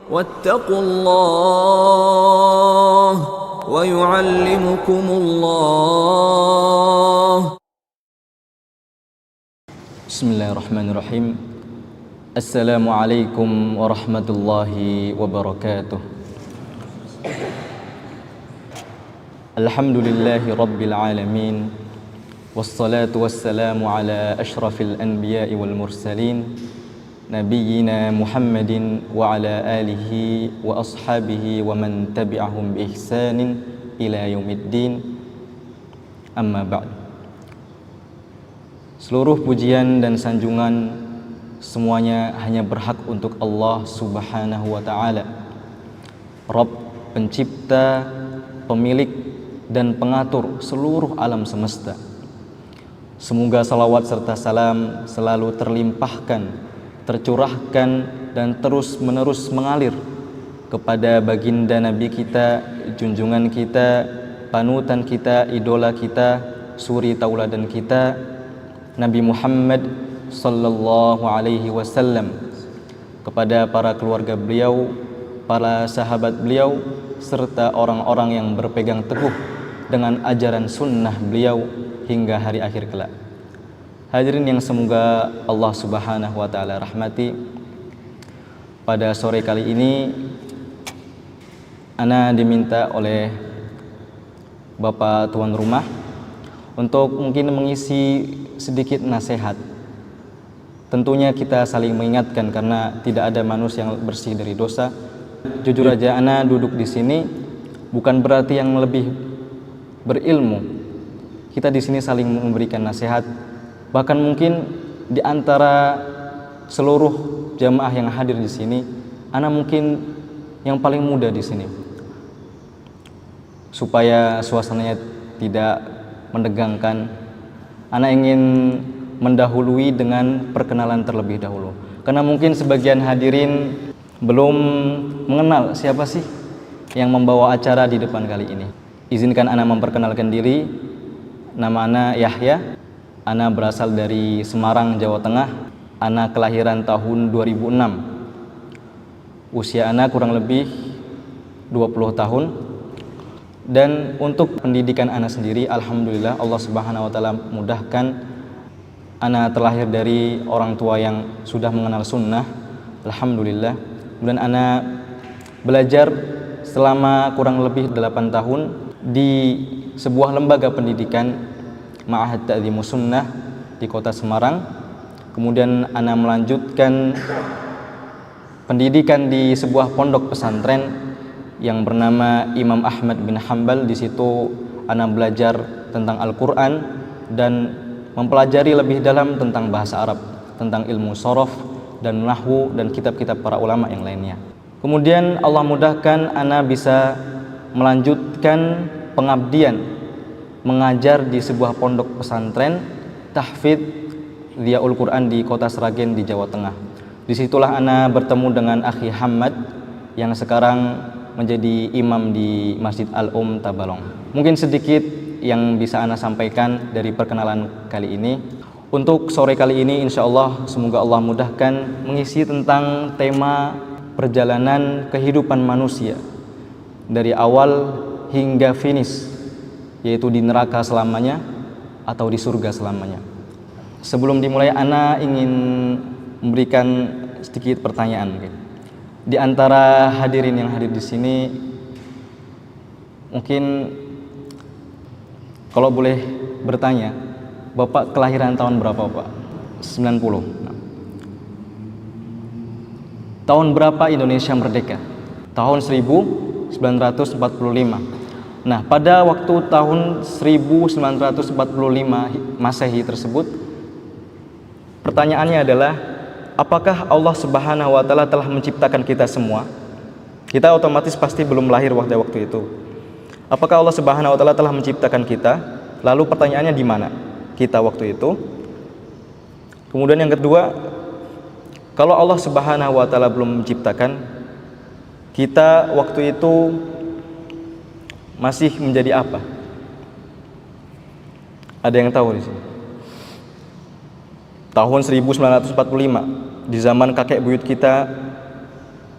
واتقوا الله ويعلمكم الله. Bismillahirrahmanirrahim. Assalamualaikum warahmatullahi wabarakatuh. Alhamdulillahi rabbil alamin. Wassalatu wassalamu ala ashrafil anbiya'i wal mursalin, nabiyyina Muhammadin wa ala alihi wa ashabihi wa man tabi'ahum bi ihsanin ila yaumiddin. Amma ba'd. Seluruh pujian dan sanjungan semuanya hanya berhak untuk Allah Subhanahu wa ta'ala, Rabb, pencipta, pemilik dan pengatur seluruh alam semesta. Semoga salawat serta salam selalu terlimpahkan, tercurahkan dan terus menerus mengalir kepada baginda Nabi kita, junjungan kita, panutan kita, idola kita, suri tauladan kita, Nabi Muhammad sallallahu alaihi wasallam, kepada para keluarga beliau, para sahabat beliau, serta orang-orang yang berpegang teguh dengan ajaran sunnah beliau hingga hari akhir kelak. Hadirin yang semoga Allah Subhanahu wa ta'ala rahmati, pada sore kali ini ana diminta oleh Bapak tuan rumah untuk mungkin mengisi sedikit nasihat. Tentunya kita saling mengingatkan karena tidak ada manusia yang bersih dari dosa. Jujur aja, ana duduk di sini bukan berarti yang lebih berilmu. Kita di sini saling memberikan nasihat. Bahkan mungkin di antara seluruh jamaah yang hadir di sini, ana mungkin yang paling muda di sini. Supaya suasananya tidak menegangkan, ana ingin mendahului dengan perkenalan terlebih dahulu. Karena mungkin sebagian hadirin belum mengenal siapa sih yang membawa acara di depan kali ini. Izinkan ana memperkenalkan diri. Nama ana Yahya. Ana berasal dari Semarang, Jawa Tengah. Ana kelahiran tahun 2006. Usia ana kurang lebih 20 tahun. Dan untuk pendidikan ana sendiri, alhamdulillah Allah Subhanahu wa ta'ala mudahkan. Ana terlahir dari orang tua yang sudah mengenal sunnah, alhamdulillah. Kemudian ana belajar selama kurang lebih 8 tahun di sebuah lembaga pendidikan, Ma'had Ta'zimus Sunnah di kota Semarang. Kemudian ana melanjutkan pendidikan di sebuah pondok pesantren yang bernama Imam Ahmad bin Hanbal. Di situ ana belajar tentang Al-Qur'an dan mempelajari lebih dalam tentang bahasa Arab, tentang ilmu shorof dan nahwu dan kitab-kitab para ulama yang lainnya. Kemudian Allah mudahkan ana bisa melanjutkan pengabdian mengajar di sebuah pondok pesantren tahfidz Dhiaul Quran di kota Sragen di Jawa Tengah. Disitulah ana bertemu dengan Akhi Hamad yang sekarang menjadi imam di Masjid Al-Um Tabalong. Mungkin sedikit yang bisa ana sampaikan dari perkenalan kali ini. Untuk sore kali ini insya Allah semoga Allah mudahkan mengisi tentang tema perjalanan kehidupan manusia dari awal hingga finish, yaitu di neraka selamanya atau di surga selamanya. Sebelum dimulai, ana ingin memberikan sedikit pertanyaan. Di antara hadirin yang hadir di sini, mungkin kalau boleh bertanya, Bapak kelahiran tahun berapa, Pak? 90. Tahun berapa Indonesia merdeka? Tahun 1945. Nah, pada waktu tahun 1945 Masehi tersebut, pertanyaannya adalah, apakah Allah Subhanahu wa ta'ala telah menciptakan kita semua? Kita otomatis pasti belum lahir pada waktu itu. Apakah Allah Subhanahu wa ta'ala telah menciptakan kita? Lalu pertanyaannya di mana kita waktu itu? Kemudian yang kedua, kalau Allah Subhanahu wa ta'ala belum menciptakan kita waktu itu, masih menjadi apa? Ada yang tahu di sini? Tahun 1945, di zaman kakek buyut kita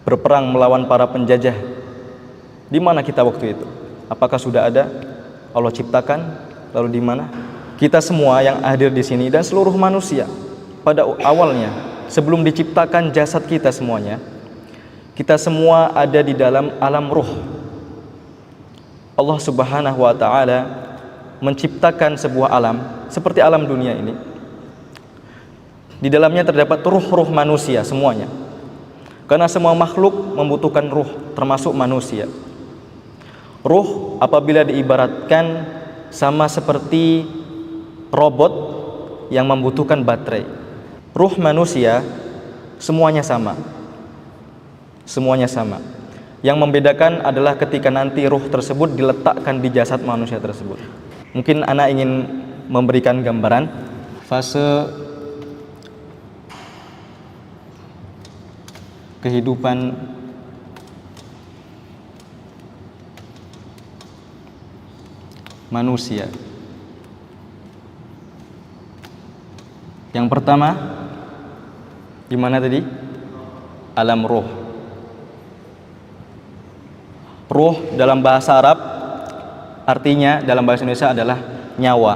berperang melawan para penjajah. Di mana kita waktu itu? Apakah sudah ada? Allah ciptakan? Lalu di mana? Kita semua yang hadir di sini dan seluruh manusia pada awalnya sebelum diciptakan jasad kita semuanya, kita semua ada di dalam alam ruh. Allah Subhanahu wa taala menciptakan sebuah alam seperti alam dunia ini. Di dalamnya terdapat ruh-ruh manusia semuanya. Karena semua makhluk membutuhkan ruh, termasuk manusia. Ruh apabila diibaratkan sama seperti robot yang membutuhkan baterai. Ruh manusia semuanya sama. Semuanya sama. Yang membedakan adalah ketika nanti ruh tersebut diletakkan di jasad manusia tersebut. Mungkin anak ingin memberikan gambaran fase kehidupan manusia. Yang pertama, di mana tadi? Alam ruh. Ruh dalam bahasa Arab artinya dalam bahasa Indonesia adalah nyawa.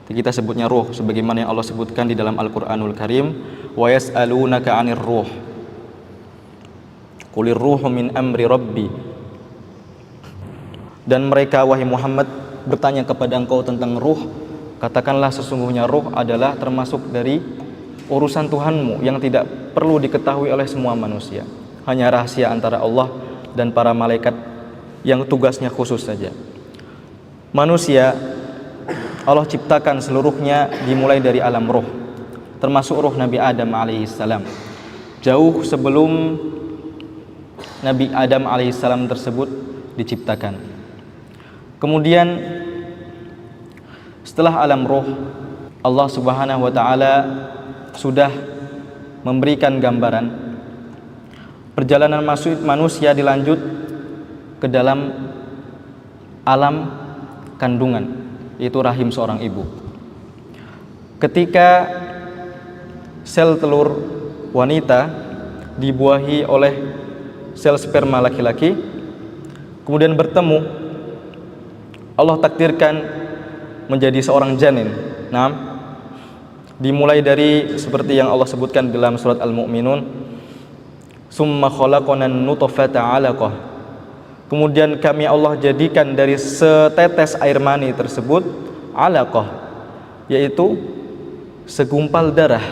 Kita sebutnya ruh sebagaimana yang Allah sebutkan di dalam Al-Qur'anul Karim, wa yas'alunaka 'anir ruh. Qulir ruhu min amri rabbi. Dan mereka wahai Muhammad bertanya kepada engkau tentang ruh, katakanlah sesungguhnya ruh adalah termasuk dari urusan Tuhanmu yang tidak perlu diketahui oleh semua manusia. Hanya rahasia antara Allah dan para malaikat yang tugasnya khusus saja. Manusia Allah ciptakan seluruhnya dimulai dari alam ruh, termasuk ruh Nabi Adam alaihissalam. Jauh sebelum Nabi Adam alaihissalam tersebut diciptakan. Kemudian setelah alam ruh, Allah Subhanahu wa taala sudah memberikan gambaran perjalanan manusia dilanjut ke dalam alam kandungan, yaitu rahim seorang ibu. Ketika sel telur wanita dibuahi oleh sel sperma laki-laki, kemudian bertemu, Allah takdirkan menjadi seorang janin. Nah, dimulai dari seperti yang Allah sebutkan dalam surat Al-Mu'minun, summa khalaqanan nutfata 'alaqah. Kemudian kami Allah jadikan dari setetes air mani tersebut 'alaqah, yaitu segumpal darah.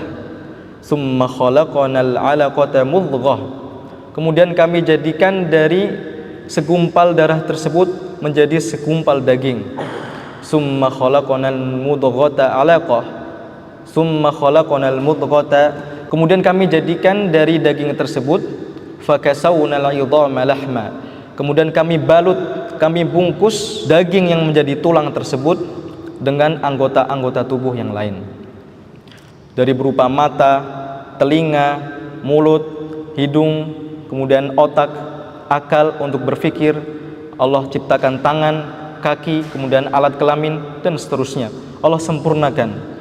Summa khalaqanal 'alaqata mudghah. Kemudian kami jadikan dari segumpal darah tersebut menjadi segumpal daging. Summa khalaqanal mudghata 'alaqah. Summa khalaqanal mudghata. Kemudian kami jadikan dari daging tersebut fakasawnal 'idhama lahma. Kemudian kami balut, kami bungkus daging yang menjadi tulang tersebut dengan anggota-anggota tubuh yang lain. Dari berupa mata, telinga, mulut, hidung, kemudian otak, akal untuk berpikir. Allah ciptakan tangan, kaki, kemudian alat kelamin dan seterusnya. Allah sempurnakan.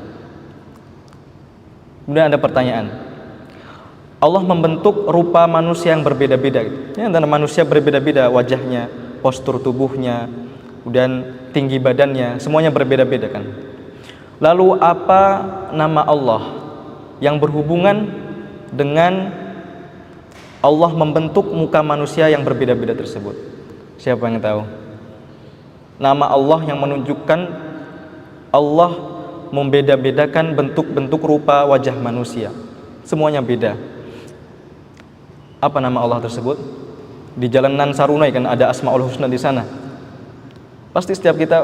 Kemudian ada pertanyaan. Allah membentuk rupa manusia yang berbeda-beda. Ya, antara manusia berbeda-beda wajahnya, postur tubuhnya, kemudian tinggi badannya, semuanya berbeda-beda kan. Lalu apa nama Allah yang berhubungan dengan Allah membentuk muka manusia yang berbeda-beda tersebut? Siapa yang tahu? Nama Allah yang menunjukkan Allah membeda-bedakan bentuk-bentuk rupa wajah manusia. Semuanya beda. Apa nama Allah tersebut? Di Jalan Nansarunai kan ada Asmaul Husna di sana. Pasti setiap kita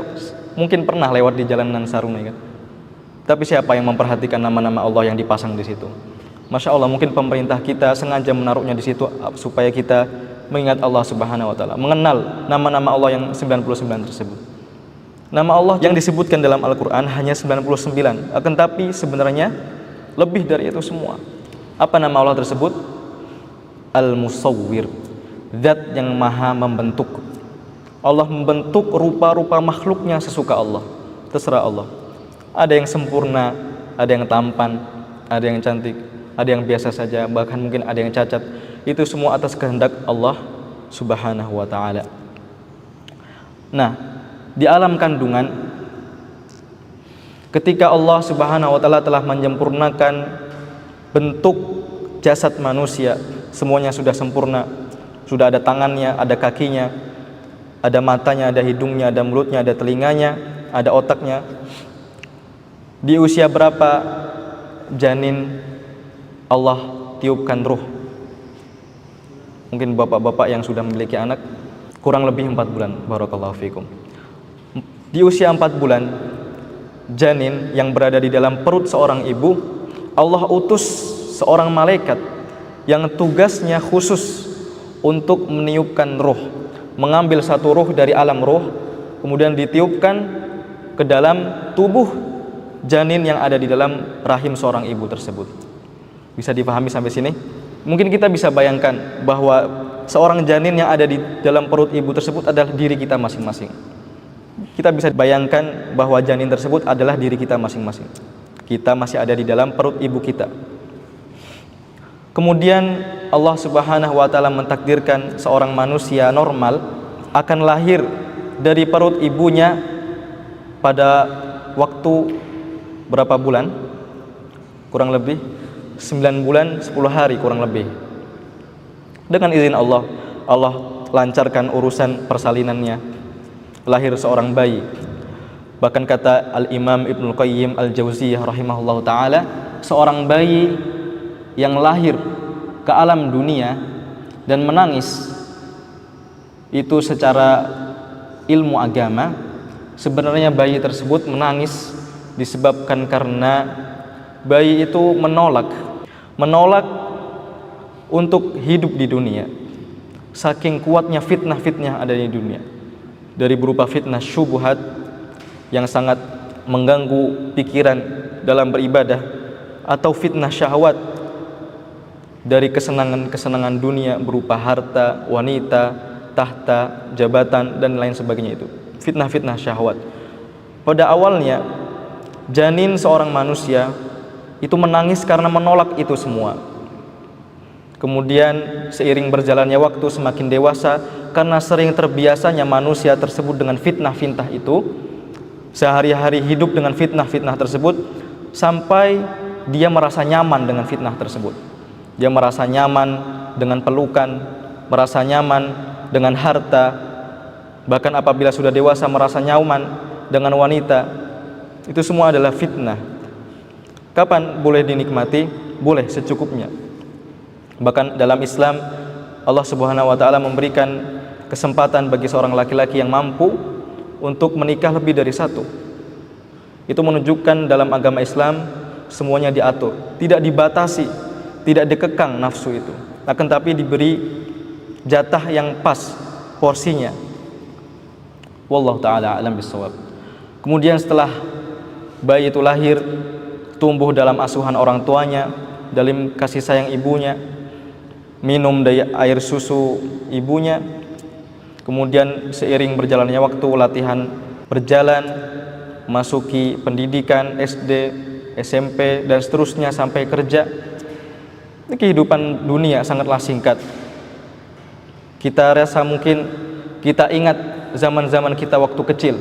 mungkin pernah lewat di Jalan Nansarunai kan. Tapi siapa yang memperhatikan nama-nama Allah yang dipasang di situ? Masya Allah, mungkin pemerintah kita sengaja menaruhnya di situ supaya kita mengingat Allah Subhanahu wa taala, mengenal nama-nama Allah yang 99 tersebut. Nama Allah yang disebutkan dalam Al-Qur'an hanya 99, akan tapi sebenarnya lebih dari itu semua. Apa nama Allah tersebut? Al-Musawwir, zat yang maha membentuk. Allah membentuk rupa-rupa makhluknya sesuka Allah, terserah Allah. Ada yang sempurna, ada yang tampan, ada yang cantik, ada yang biasa saja, bahkan mungkin ada yang cacat. itu semua atas kehendak Allah Subhanahu wa taala. Nah, di alam kandungan ketika Allah Subhanahu wa taala telah menyempurnakan bentuk jasad manusia, semuanya sudah sempurna. Sudah ada tangannya, ada kakinya, ada matanya, ada hidungnya, ada mulutnya, ada telinganya, ada otaknya. Di usia berapa janin Allah tiupkan ruh? Mungkin bapak-bapak yang sudah memiliki anak, kurang lebih 4 bulan. Barakallahu fikum. Di usia 4 bulan, janin yang berada di dalam perut seorang ibu, Allah utus seorang malaikat yang tugasnya khusus untuk meniupkan ruh, mengambil satu ruh dari alam ruh, kemudian ditiupkan ke dalam tubuh janin yang ada di dalam rahim seorang ibu tersebut. Bisa dipahami sampai sini? Mungkin kita bisa bayangkan bahwa seorang janin yang ada di dalam perut ibu tersebut adalah diri kita masing-masing. Kita bisa bayangkan bahwa janin tersebut adalah diri kita masing-masing. Kita masih ada di dalam perut ibu kita. Kemudian Allah Subhanahu wa taala mentakdirkan seorang manusia normal akan lahir dari perut ibunya pada waktu berapa bulan? Kurang lebih 9 bulan 10 hari kurang lebih. Dengan izin Allah, Allah lancarkan urusan persalinannya. Lahir seorang bayi. Bahkan kata Al-Imam Ibnul Qayyim Al-Jauziyah rahimahullahu taala, seorang bayi yang lahir ke alam dunia dan menangis itu secara ilmu agama, sebenarnya bayi tersebut menangis disebabkan karena bayi itu menolak untuk hidup di dunia. Saking kuatnya fitnah-fitnah ada di dunia, dari berupa fitnah syubhat yang sangat mengganggu pikiran dalam beribadah, atau fitnah syahwat dari kesenangan-kesenangan dunia berupa harta, wanita, tahta, jabatan dan lain sebagainya. Itu fitnah-fitnah syahwat. Pada awalnya janin seorang manusia itu menangis karena menolak itu semua. Kemudian seiring berjalannya waktu semakin dewasa, karena sering terbiasanya manusia tersebut dengan fitnah-fitnah itu, sehari-hari hidup dengan fitnah-fitnah tersebut, sampai dia merasa nyaman dengan fitnah tersebut. Dia merasa nyaman dengan pelukan, merasa nyaman dengan harta, bahkan apabila sudah dewasa merasa nyaman dengan wanita. Itu semua adalah fitnah. Kapan boleh dinikmati? Boleh secukupnya. Bahkan dalam Islam Allah Subhanahu wa taala memberikan kesempatan bagi seorang laki-laki yang mampu untuk menikah lebih dari satu. Itu menunjukkan dalam agama Islam semuanya diatur, tidak dibatasi, tidak dikekang nafsu itu, akan tapi diberi jatah yang pas porsinya. Wallahu taala alam bisawab. Kemudian setelah bayi itu lahir, tumbuh dalam asuhan orang tuanya, dalam kasih sayang ibunya, minum dari air susu ibunya. Kemudian seiring berjalannya waktu, latihan berjalan, masuki pendidikan SD, SMP dan seterusnya sampai kerja. Ini kehidupan dunia sangatlah singkat. Kita rasa mungkin kita ingat zaman-zaman kita waktu kecil.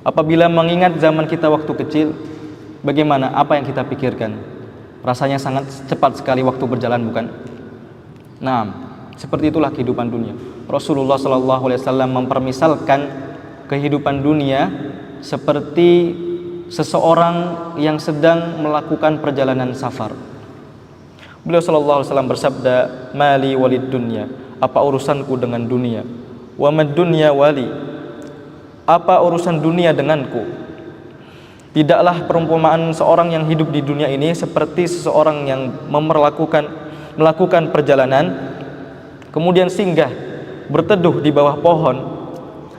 Apabila mengingat zaman kita waktu kecil, bagaimana? Apa yang kita pikirkan? Rasanya sangat cepat sekali waktu berjalan, bukan? Nah, seperti itulah kehidupan dunia. Rasulullah SAW mempermisalkan kehidupan dunia seperti seseorang yang sedang melakukan perjalanan safar. Beliau SAW bersabda, "Mali walid dunya." Apa urusanku dengan dunia? "Wa mad dunya wali." Apa urusan dunia denganku? Tidaklah perumpamaan seorang yang hidup di dunia ini seperti seseorang yang melakukan perjalanan, kemudian singgah berteduh di bawah pohon,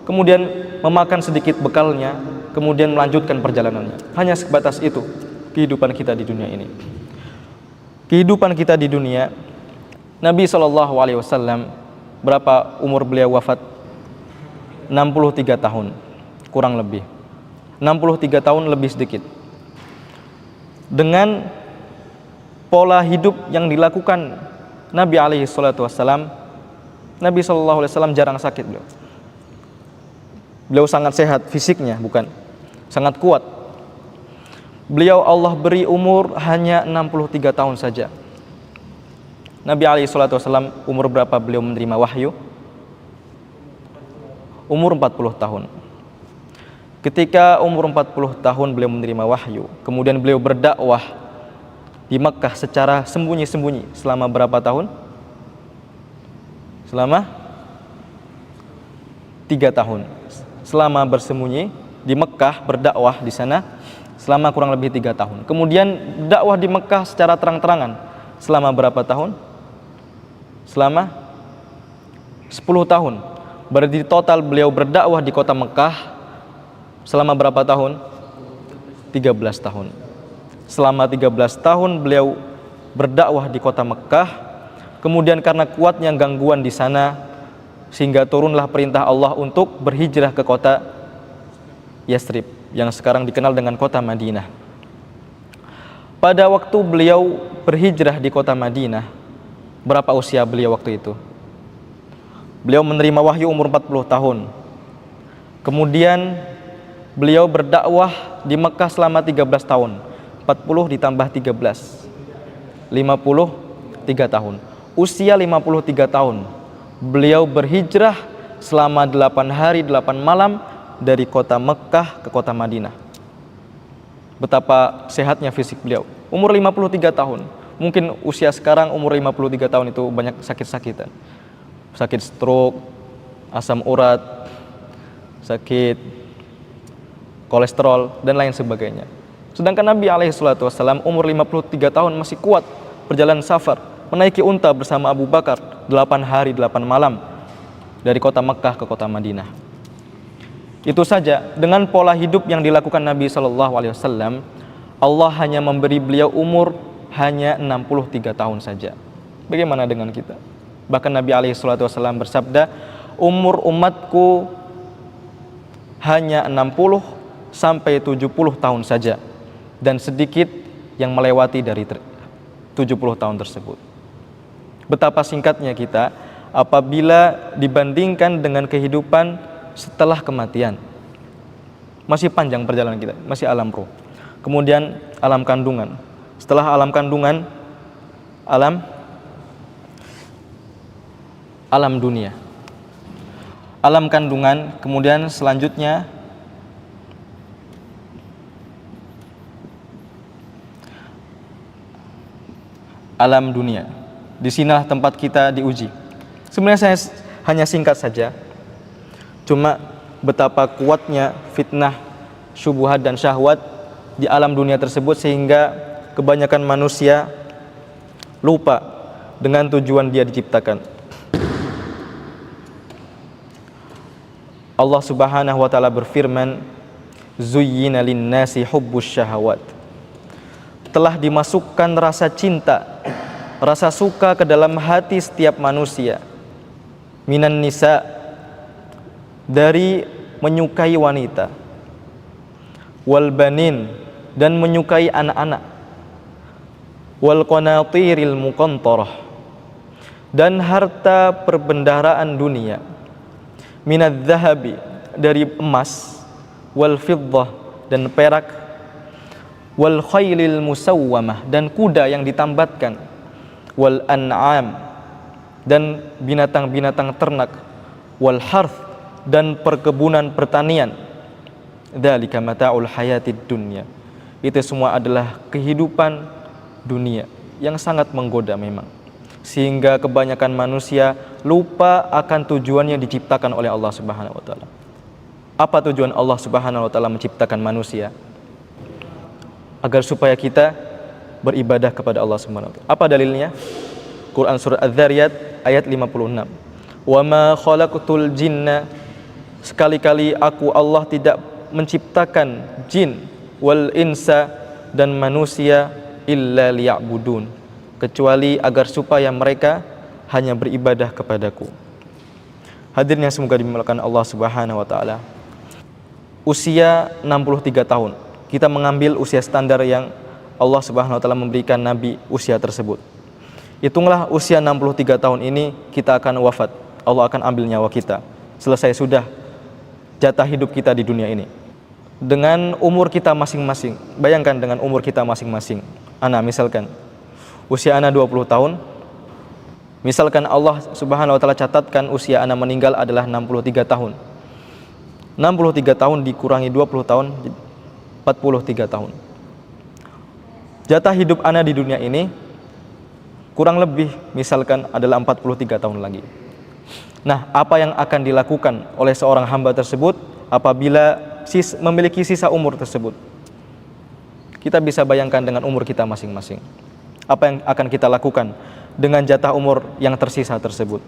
kemudian memakan sedikit bekalnya, kemudian melanjutkan perjalanannya. Hanya sebatas itu kehidupan kita di dunia ini. Kehidupan kita di dunia, Nabi SAW berapa umur beliau wafat? 63 tahun kurang lebih. 63 tahun lebih sedikit. Dengan pola hidup yang dilakukan Nabi alaihi salatu wassalam, Nabi sallallahu alaihi wasallam jarang sakit beliau. Beliau sangat sehat fisiknya, bukan sangat kuat. Beliau Allah beri umur hanya 63 tahun saja. Nabi alaihi salatu wassalam umur berapa beliau menerima wahyu? Umur 40 tahun. Ketika umur 40 tahun beliau menerima wahyu, kemudian beliau berdakwah di Mekkah secara sembunyi-sembunyi selama berapa tahun? Selama 3 tahun. Selama bersembunyi di Mekkah berdakwah di sana selama kurang lebih 3 tahun. Kemudian dakwah di Mekkah secara terang-terangan selama berapa tahun? Selama 10 tahun. Berarti total beliau berdakwah di kota Mekkah selama berapa tahun? 13 tahun. Selama 13 tahun beliau berdakwah di kota Mekkah. Kemudian karena kuatnya gangguan di sana, sehingga turunlah perintah Allah untuk berhijrah ke kota Yathrib yang sekarang dikenal dengan kota Madinah. Pada waktu beliau berhijrah di kota Madinah, berapa usia beliau waktu itu? Beliau menerima wahyu umur 40 tahun. Kemudian beliau berdakwah di Mekkah selama 13 tahun. 40 ditambah 13, 53 tahun. Usia 53 tahun beliau berhijrah selama 8 hari 8 malam dari kota Mekkah ke kota Madinah. Betapa sehatnya fisik beliau. Umur 53 tahun. Mungkin usia sekarang umur 53 tahun itu banyak sakit-sakitan. Sakit stroke, asam urat, sakit kolesterol dan lain sebagainya. Sedangkan Nabi alaihi salatu wassalam umur 53 tahun masih kuat berjalan safar, menaiki unta bersama Abu Bakar 8 hari 8 malam dari kota Mekkah ke kota Madinah. Itu saja, dengan pola hidup yang dilakukan Nabi SAW, Allah hanya memberi beliau umur hanya 63 tahun saja. Bagaimana dengan kita? Bahkan Nabi SAW bersabda, umur umatku hanya 60 sampai 70 tahun saja, dan sedikit yang melewati dari 70 tahun tersebut. Betapa singkatnya kita apabila dibandingkan dengan kehidupan setelah kematian. Masih panjang perjalanan kita, masih alam roh. Kemudian alam kandungan. Setelah alam kandungan, alam dunia. Alam kandungan, kemudian selanjutnya alam dunia. Di sinilah tempat kita diuji. Sebenarnya saya hanya singkat saja. Cuma betapa kuatnya fitnah, syubhat dan syahwat di alam dunia tersebut sehingga kebanyakan manusia lupa dengan tujuan dia diciptakan. Allah Subhanahu wa taala berfirman, "Zuyyina lin-nasi hubbus syahawat." Telah dimasukkan rasa cinta, rasa suka ke dalam hati setiap manusia. Minan nisa, dari menyukai wanita, wal banin, dan menyukai anak-anak, wal qanatiril muqantarah, dan harta perbendaharaan dunia, minadz zahabi, dari emas, wal fiddah, dan perak, wal khailil musawwamah, dan kuda yang ditambatkan, wal an'am, dan binatang-binatang ternak, wal harth, dan perkebunan pertanian. Dzalika mata'ul hayatid dunya. Itu semua adalah kehidupan dunia yang sangat menggoda memang. Sehingga kebanyakan manusia lupa akan tujuannya diciptakan oleh Allah Subhanahu wa taala. Apa tujuan Allah Subhanahu wa taala menciptakan manusia? Agar supaya kita beribadah kepada Allah Subhanahu wa taala. Apa dalilnya? Quran surah Az-Zariyat ayat 56. Wa ma khalaqtul jinna, sekali-kali aku Allah tidak menciptakan jin, wal insa, dan manusia, illa liya'budun, kecuali agar supaya mereka hanya beribadah kepadaku. Hadirin yang semoga dimuliakan Allah Subhanahu wa taala. Usia 63 tahun. Kita mengambil usia standar yang Allah Subhanahu wa taala memberikan nabi usia tersebut. Hitunglah usia 63 tahun ini kita akan wafat. Allah akan ambil nyawa kita. Selesai sudah jatah hidup kita di dunia ini. Dengan umur kita masing-masing. Bayangkan dengan umur kita masing-masing. Ana misalkan usia ana 20 tahun. Misalkan Allah Subhanahu wa taala catatkan usia ana meninggal adalah 63 tahun. 63 tahun dikurangi 20 tahun 43 tahun. Jatah hidup ana di dunia ini kurang lebih misalkan adalah 43 tahun lagi. Nah, apa yang akan dilakukan oleh seorang hamba tersebut apabila memiliki sisa umur tersebut? Kita bisa bayangkan dengan umur kita masing-masing. Apa yang akan kita lakukan dengan jatah umur yang tersisa tersebut?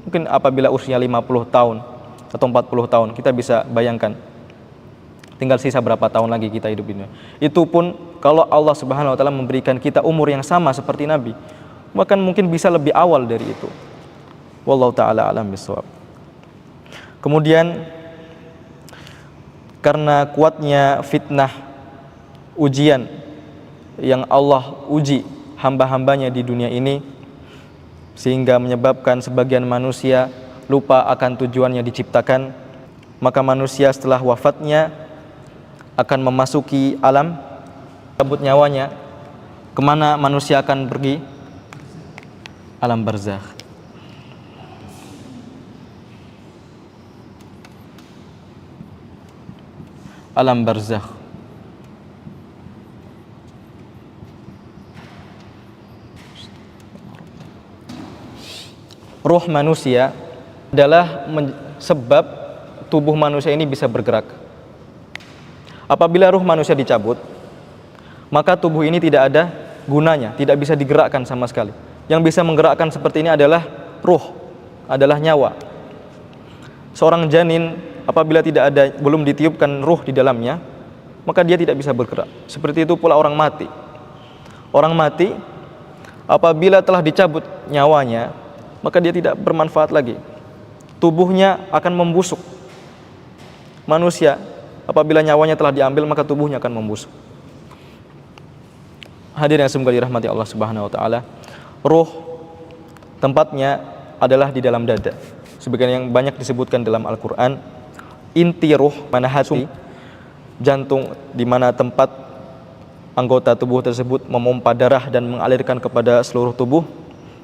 Mungkin apabila usia 50 tahun atau 40 tahun, kita bisa bayangkan tinggal sisa berapa tahun lagi kita hidup ini. Itu pun kalau Allah Subhanahu wa taala memberikan kita umur yang sama seperti Nabi, bahkan mungkin bisa lebih awal dari itu. Wallahu taala alam bisawab. Kemudian karena kuatnya fitnah ujian yang Allah uji hamba-hambanya di dunia ini, sehingga menyebabkan sebagian manusia lupa akan tujuannya diciptakan, maka manusia setelah wafatnya akan memasuki alam cabut nyawanya. Kemana manusia akan pergi? Alam barzakh. Alam barzakh. Ruh manusia adalah sebab tubuh manusia ini bisa bergerak. Apabila ruh manusia dicabut, maka tubuh ini tidak ada gunanya, tidak bisa digerakkan sama sekali. Yang bisa menggerakkan seperti ini adalah ruh, adalah nyawa. Seorang janin apabila belum ditiupkan ruh di dalamnya, maka dia tidak bisa bergerak. Seperti itu pula orang mati. Orang mati apabila telah dicabut nyawanya, maka dia tidak bermanfaat lagi. Tubuhnya akan membusuk. Manusia apabila nyawanya telah diambil, maka tubuhnya akan membusuk. Hadirin yang semoga dirahmati Allah Subhanahu wa taala, ruh tempatnya adalah di dalam dada. Sebagaimana yang banyak disebutkan dalam Al-Qur'an, inti ruh mana hati, jantung di mana tempat anggota tubuh tersebut memompa darah dan mengalirkan kepada seluruh tubuh,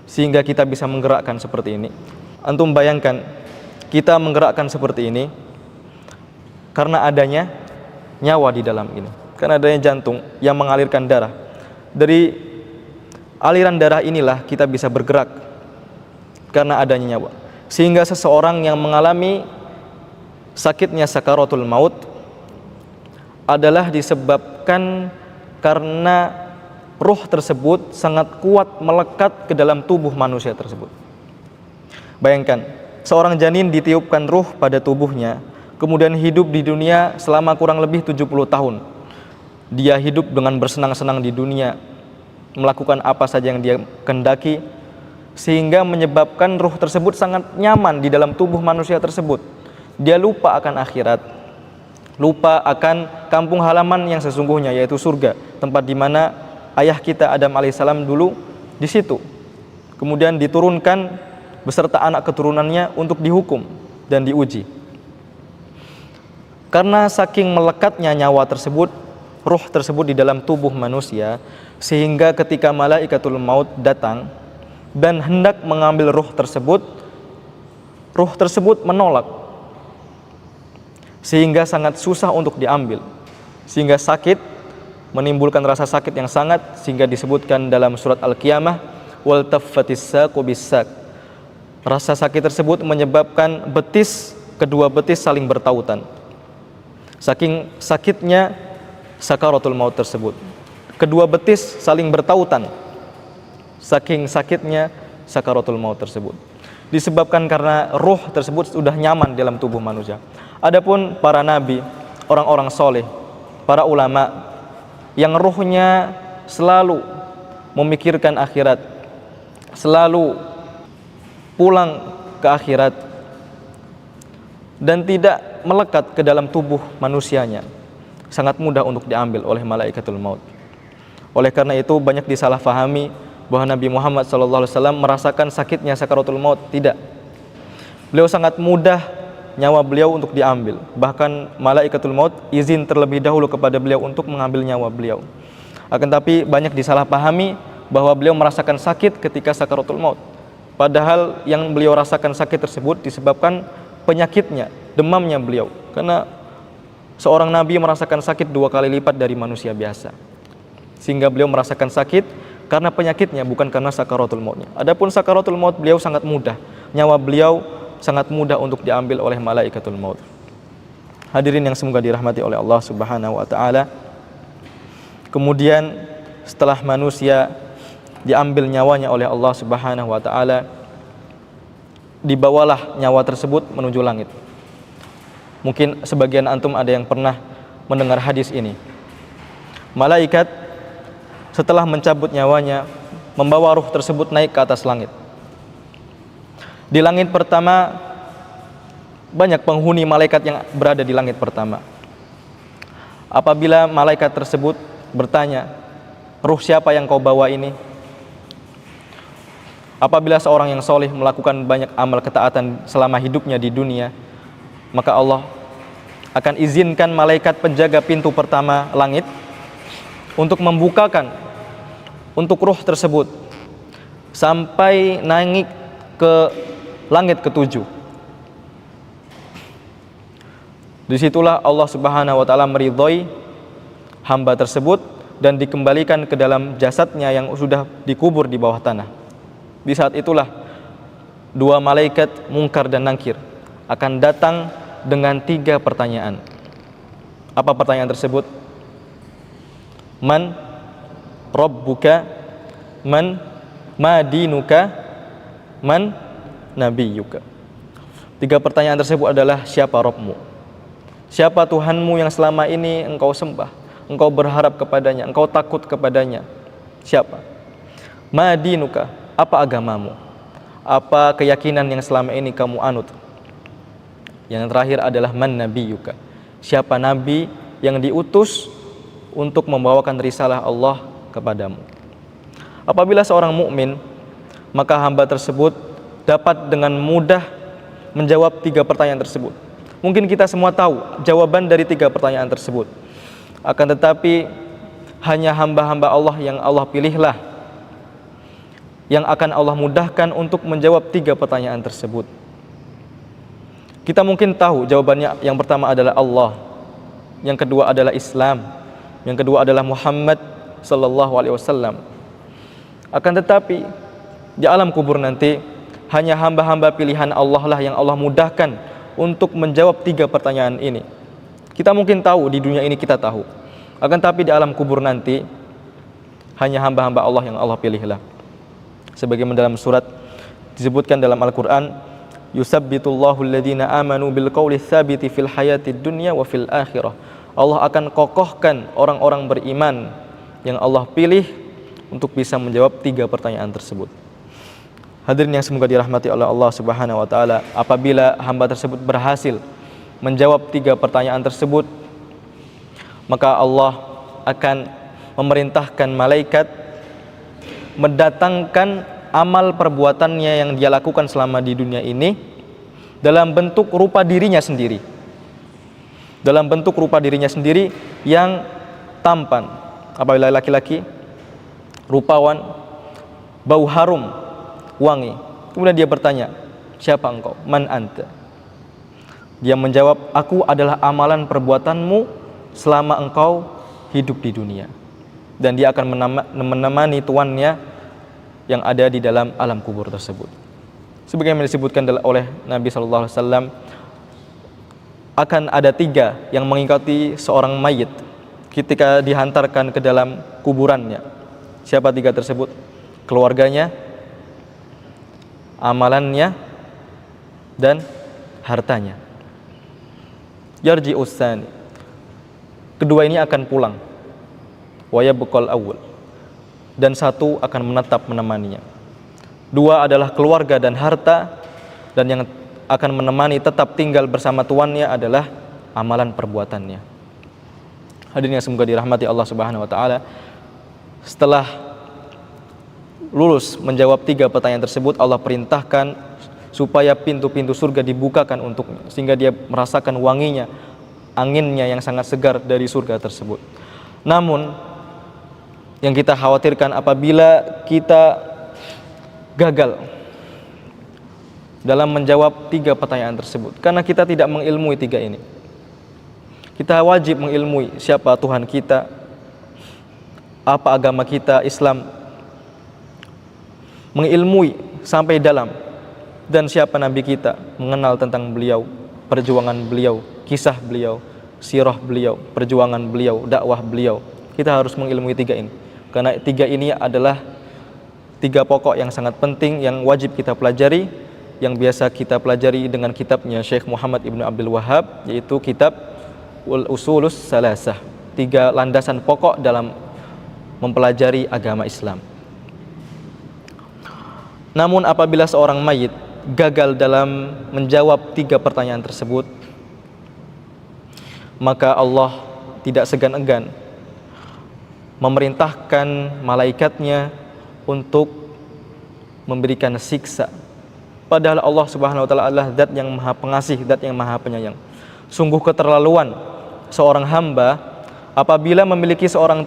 sehingga kita bisa menggerakkan seperti ini. Antum bayangkan kita menggerakkan seperti ini karena adanya nyawa di dalam ini, karena adanya jantung yang mengalirkan darah. Dari aliran darah inilah kita bisa bergerak karena adanya nyawa. Sehingga seseorang yang mengalami sakitnya sakaratul maut adalah disebabkan karena ruh tersebut sangat kuat melekat ke dalam tubuh manusia tersebut. Bayangkan, seorang janin ditiupkan ruh pada tubuhnya, kemudian hidup di dunia selama kurang lebih 70 tahun. Dia hidup dengan bersenang-senang di dunia, melakukan apa saja yang dia kehendaki, sehingga menyebabkan ruh tersebut sangat nyaman di dalam tubuh manusia tersebut. Dia lupa akan akhirat, lupa akan kampung halaman yang sesungguhnya, yaitu surga, tempat di mana ayah kita Adam alaihissalam dulu di situ. Kemudian diturunkan beserta anak keturunannya untuk dihukum dan diuji. Karena saking melekatnya nyawa tersebut, ruh tersebut di dalam tubuh manusia, sehingga ketika malaikatul maut datang dan hendak mengambil ruh tersebut menolak, sehingga sangat susah untuk diambil, sehingga sakit, menimbulkan rasa sakit yang sangat, sehingga disebutkan dalam surat Al-Qiyamah, wal taffatis saqu bis-saq. Rasa sakit tersebut menyebabkan kedua betis saling bertautan. Saking sakitnya sakaratul maut tersebut, kedua betis saling bertautan. Saking sakitnya sakaratul maut tersebut, disebabkan karena ruh tersebut sudah nyaman dalam tubuh manusia. Adapun para nabi, orang-orang soleh, para ulama yang ruhnya selalu memikirkan akhirat, selalu pulang ke akhirat dan tidak melekat ke dalam tubuh manusianya, sangat mudah untuk diambil oleh malaikatul maut. Oleh karena itu banyak disalahfahami bahwa Nabi Muhammad SAW merasakan sakitnya sakaratul maut. Tidak. Beliau sangat mudah nyawa beliau untuk diambil. Bahkan malaikatul maut izin terlebih dahulu kepada beliau untuk mengambil nyawa beliau. Akan tapi banyak disalahpahami bahwa beliau merasakan sakit ketika sakaratul maut. Padahal yang beliau rasakan sakit tersebut disebabkan penyakitnya, demamnya beliau. Karena seorang nabi merasakan sakit 2 kali lipat dari manusia biasa. Sehingga beliau merasakan sakit karena penyakitnya, bukan karena sakaratul mautnya. Adapun sakaratul maut beliau sangat mudah. Nyawa beliau sangat mudah untuk diambil oleh malaikatul maut. Hadirin yang semoga dirahmati oleh Allah Subhanahu wa taala. Kemudian setelah manusia diambil nyawanya oleh Allah Subhanahu wa taala, dibawalah nyawa tersebut menuju langit. Mungkin sebagian antum ada yang pernah mendengar hadis ini. Malaikat setelah mencabut nyawanya, membawa ruh tersebut naik ke atas langit. Di langit pertama, banyak penghuni malaikat yang berada di langit pertama. Apabila malaikat tersebut bertanya, ruh siapa yang kau bawa ini? Apabila seorang yang soleh melakukan banyak amal ketaatan selama hidupnya di dunia, maka Allah akan izinkan malaikat penjaga pintu pertama langit untuk membukakan untuk ruh tersebut sampai naik ke langit ke-7. Disitulah Allah Subhanahu wa taala meridhoi hamba tersebut dan dikembalikan ke dalam jasadnya yang sudah dikubur di bawah tanah. Di saat itulah 2 malaikat Munkar dan Nakir akan datang dengan 3 pertanyaan. Apa pertanyaan tersebut? Man Rabbuka, man madinuka, man nabiyuka. 3 pertanyaan tersebut adalah siapa Rabbmu? Siapa Tuhanmu yang selama ini engkau sembah, engkau berharap kepadanya, engkau takut kepadanya? Siapa? Madinuka, apa agamamu? Apa keyakinan yang selama ini kamu anut? Yang terakhir adalah man nabiyuka. Siapa nabi yang diutus untuk membawakan risalah Allah kepadamu? Apabila seorang mukmin, maka hamba tersebut dapat dengan mudah menjawab 3 pertanyaan tersebut. Mungkin kita semua tahu jawaban dari 3 pertanyaan tersebut. Akan tetapi hanya hamba-hamba Allah yang Allah pilihlah yang akan Allah mudahkan untuk menjawab 3 pertanyaan tersebut. Kita mungkin tahu jawabannya. Yang pertama adalah Allah, yang kedua adalah Islam, yang kedua adalah Muhammad sallallahu alaihi wasallam. Akan tetapi di alam kubur nanti hanya hamba-hamba pilihan Allah lah yang Allah mudahkan untuk menjawab 3 pertanyaan ini. Kita mungkin tahu di dunia ini, kita tahu. Akan tetapi di alam kubur nanti hanya hamba-hamba Allah yang Allah pilihlah. Sebagaimana dalam surat disebutkan dalam Al-Qur'an, yusabbitullahu alladhina amanu bil qawli tsabiti fil hayatid dunya wa fil akhirah. Allah akan kokohkan orang-orang beriman yang Allah pilih untuk bisa menjawab 3 pertanyaan tersebut. Hadirin yang semoga dirahmati oleh Allah Subhanahu wa taala, apabila hamba tersebut berhasil menjawab 3 pertanyaan tersebut, maka Allah akan memerintahkan malaikat mendatangkan amal perbuatannya yang dia lakukan selama di dunia ini dalam bentuk rupa dirinya sendiri. Dalam bentuk rupa dirinya sendiri yang tampan. Apabila laki-laki, rupawan, bau harum, wangi. Kemudian dia bertanya, siapa engkau? Man anta? Dia menjawab, aku adalah amalan perbuatanmu selama engkau hidup di dunia. Dan dia akan menemani tuannya yang ada di dalam alam kubur tersebut. Sebagaimana disebutkan oleh Nabi SAW, akan ada 3 yang mengikuti seorang mayit ketika dihantarkan ke dalam kuburannya. Siapa 3 tersebut? Keluarganya, amalannya, dan hartanya. Yarji usani, kedua ini akan pulang. Wa yabqal awwal, dan 1 akan menetap menemaninya. 2 adalah keluarga dan harta, dan yang akan menemani tetap tinggal bersama tuannya adalah amalan perbuatannya. Hadirin yang semoga dirahmati Allah Subhanahu wa taala, setelah lulus menjawab 3 pertanyaan tersebut, Allah perintahkan supaya pintu-pintu surga dibukakan untuknya, sehingga dia merasakan wanginya, anginnya yang sangat segar dari surga tersebut. Namun yang kita khawatirkan apabila kita gagal dalam menjawab 3 pertanyaan tersebut, karena kita tidak mengilmui 3 ini. Kita wajib mengilmui siapa Tuhan kita, apa agama kita, Islam, mengilmui sampai dalam, dan siapa Nabi kita, mengenal tentang beliau, perjuangan beliau, kisah beliau, sirah beliau, perjuangan beliau, dakwah beliau. Kita harus mengilmui 3 ini, karena 3 ini adalah 3 pokok yang sangat penting yang wajib kita pelajari, yang biasa kita pelajari dengan kitabnya Syekh Muhammad Ibn Abdul Wahhab, yaitu kitab Usulus Salasah, 3 landasan pokok dalam mempelajari agama Islam. Namun apabila seorang mayit gagal dalam menjawab 3 pertanyaan tersebut, maka Allah tidak segan-segan memerintahkan malaikatnya untuk memberikan siksa. Padahal Allah Subhanahu wa taala adalah zat yang maha pengasih, zat yang maha penyayang. Sungguh keterlaluan seorang hamba apabila memiliki seorang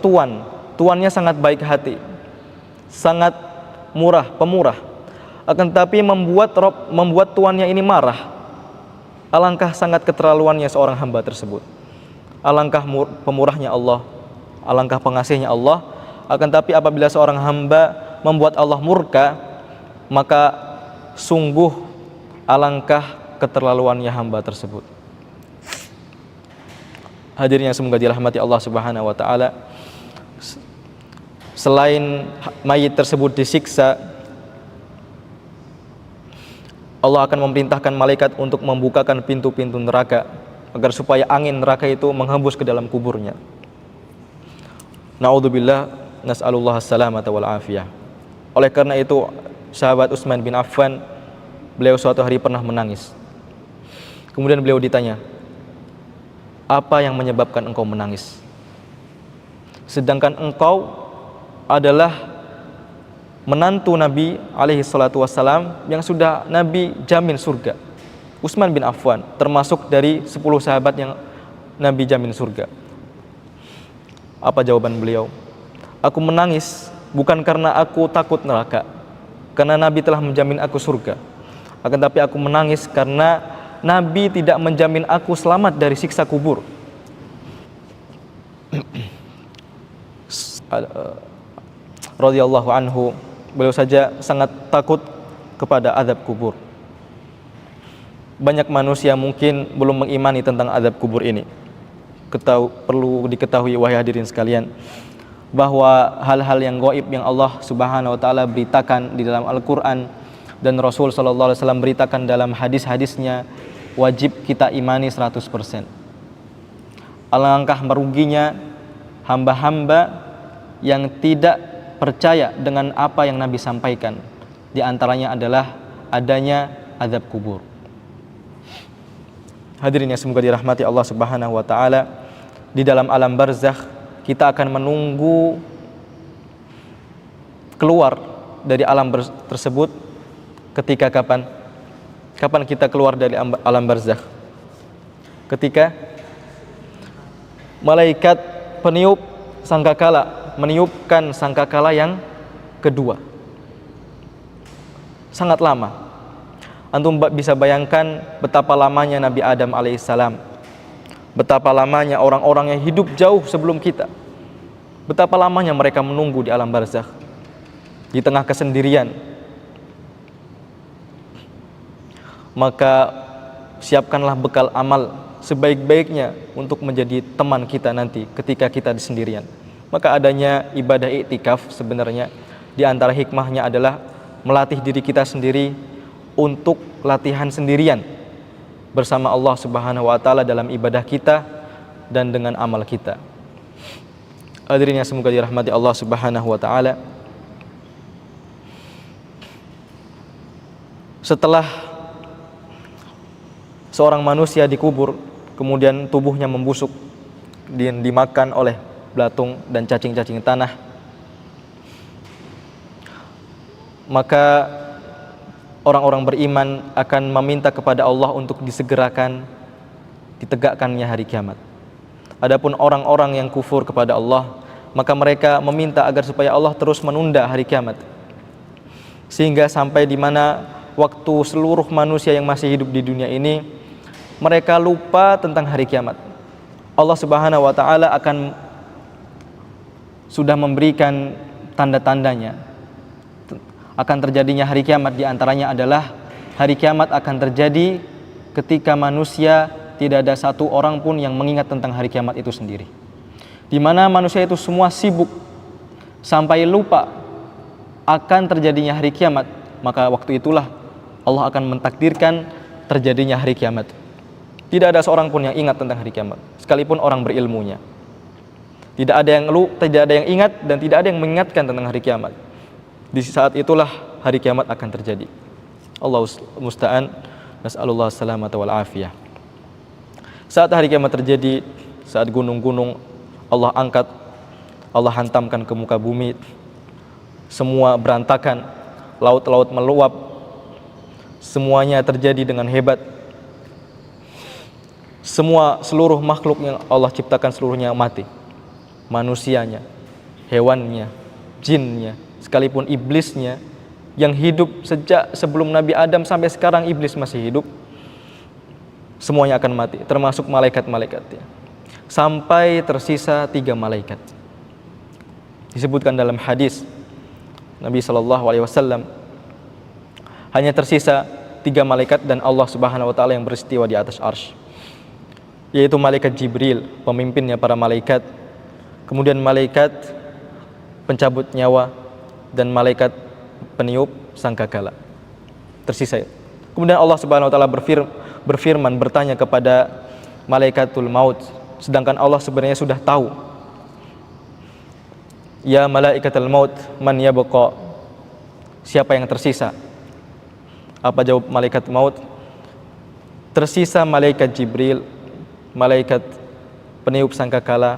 tuannya sangat baik hati, sangat murah, pemurah, akan tetapi membuat tuannya ini marah. Alangkah sangat keterlaluannya seorang hamba tersebut. Alangkah pemurahnya Allah, alangkah pengasihnya Allah. Akan tetapi apabila seorang hamba membuat Allah murka, maka sungguh alangkah keterlaluannya hamba tersebut. Hadirin yang semoga dirahmati Allah Subhanahu wa taala, selain mayit tersebut disiksa, Allah akan memerintahkan malaikat untuk membukakan pintu-pintu neraka agar supaya angin neraka itu menghembus ke dalam kuburnya. Na'udzubillah, nas'alullah as-salamata wal afiyah. Oleh karena itu, sahabat Utsman bin Affan, beliau suatu hari pernah menangis. Kemudian beliau ditanya, apa yang menyebabkan engkau menangis? Sedangkan engkau adalah menantu Nabi alaihi salatu wassalam yang sudah Nabi jamin surga. Utsman bin Affan termasuk dari 10 sahabat yang Nabi jamin surga. Apa jawaban beliau? Aku menangis bukan karena aku takut neraka, karena Nabi telah menjamin aku surga. Akan tapi aku menangis karena Nabi tidak menjamin aku selamat dari siksa kubur. Radhiyallahu anhu, beliau saja sangat takut kepada azab kubur. Banyak manusia mungkin belum mengimani tentang azab kubur ini. Perlu diketahui wahai hadirin sekalian, bahwa hal-hal yang gaib yang Allah Subhanahu wa taala beritakan di dalam Al-Qur'an dan Rasul sallallahu alaihi wasallam beritakan dalam hadis-hadisnya wajib kita imani 100%. Alangkah meruginya hamba-hamba yang tidak percaya dengan apa yang Nabi sampaikan. Di antaranya adalah adanya azab kubur. Hadirin yang semoga dirahmati Allah Subhanahu wa taala, di dalam alam barzakh kita akan menunggu keluar dari alam tersebut ketika kapan? Kapan kita keluar dari alam barzakh? Ketika malaikat peniup sangkakala meniupkan sangkakala yang kedua. Sangat lama. Antum bisa bayangkan betapa lamanya Nabi Adam alaihissalam, betapa lamanya orang-orang yang hidup jauh sebelum kita, betapa lamanya mereka menunggu di alam barzakh, di tengah kesendirian. Maka siapkanlah bekal amal sebaik-baiknya untuk menjadi teman kita nanti ketika kita di sendirian. Maka adanya ibadah iktikaf sebenarnya di antara hikmahnya adalah melatih diri kita sendiri untuk latihan sendirian bersama Allah Subhanahu wa taala dalam ibadah kita dan dengan amal kita. Hadirin yang semoga dirahmati Allah Subhanahu wa taala, setelah seorang manusia dikubur, kemudian tubuhnya membusuk dan dimakan oleh belatung dan cacing-cacing tanah, maka orang-orang beriman akan meminta kepada Allah untuk disegerakan ditegakkannya hari kiamat. Adapun orang-orang yang kufur kepada Allah, maka mereka meminta agar supaya Allah terus menunda hari kiamat, sehingga sampai di mana waktu seluruh manusia yang masih hidup di dunia ini mereka lupa tentang hari kiamat. Allah Subhanahu wa taala akan sudah memberikan tanda-tandanya akan terjadinya hari kiamat. Di antaranya adalah hari kiamat akan terjadi ketika manusia tidak ada satu orang pun yang mengingat tentang hari kiamat itu sendiri, di mana manusia itu semua sibuk sampai lupa akan terjadinya hari kiamat. Maka waktu itulah Allah akan mentakdirkan terjadinya hari kiamat. Tidak ada seorang pun yang ingat tentang hari kiamat, sekalipun orang berilmunya. Tidak ada yang ingat dan tidak ada yang mengingatkan tentang hari kiamat. Di saat itulah hari kiamat akan terjadi. Allahu musta'an, nas'alullah salamata wal afiyah. Saat hari kiamat terjadi, saat gunung-gunung Allah angkat, Allah hantamkan ke muka bumi, semua berantakan, laut-laut meluap, semuanya terjadi dengan hebat. Seluruh makhluk yang Allah ciptakan seluruhnya mati. Manusianya, hewannya, jinnya, sekalipun iblisnya yang hidup sejak sebelum Nabi Adam sampai sekarang, iblis masih hidup, semuanya akan mati, termasuk malaikat-malaikatnya, sampai tersisa 3 malaikat. Disebutkan dalam hadis Nabi SAW, hanya tersisa 3 malaikat dan Allah Subhanahu wa taala yang beristiwa di atas arsy, yaitu malaikat Jibril, pemimpinnya para malaikat, kemudian malaikat pencabut nyawa, dan malaikat peniup sangkakala. Tersisa. Kemudian Allah Subhanahu wa taala berfirman bertanya kepada malaikatul maut, sedangkan Allah sebenarnya sudah tahu. Ya malaikatul maut, man yabqa? Siapa yang tersisa? Apa jawab malaikat maut? Tersisa malaikat Jibril, malaikat peniup sangkakala,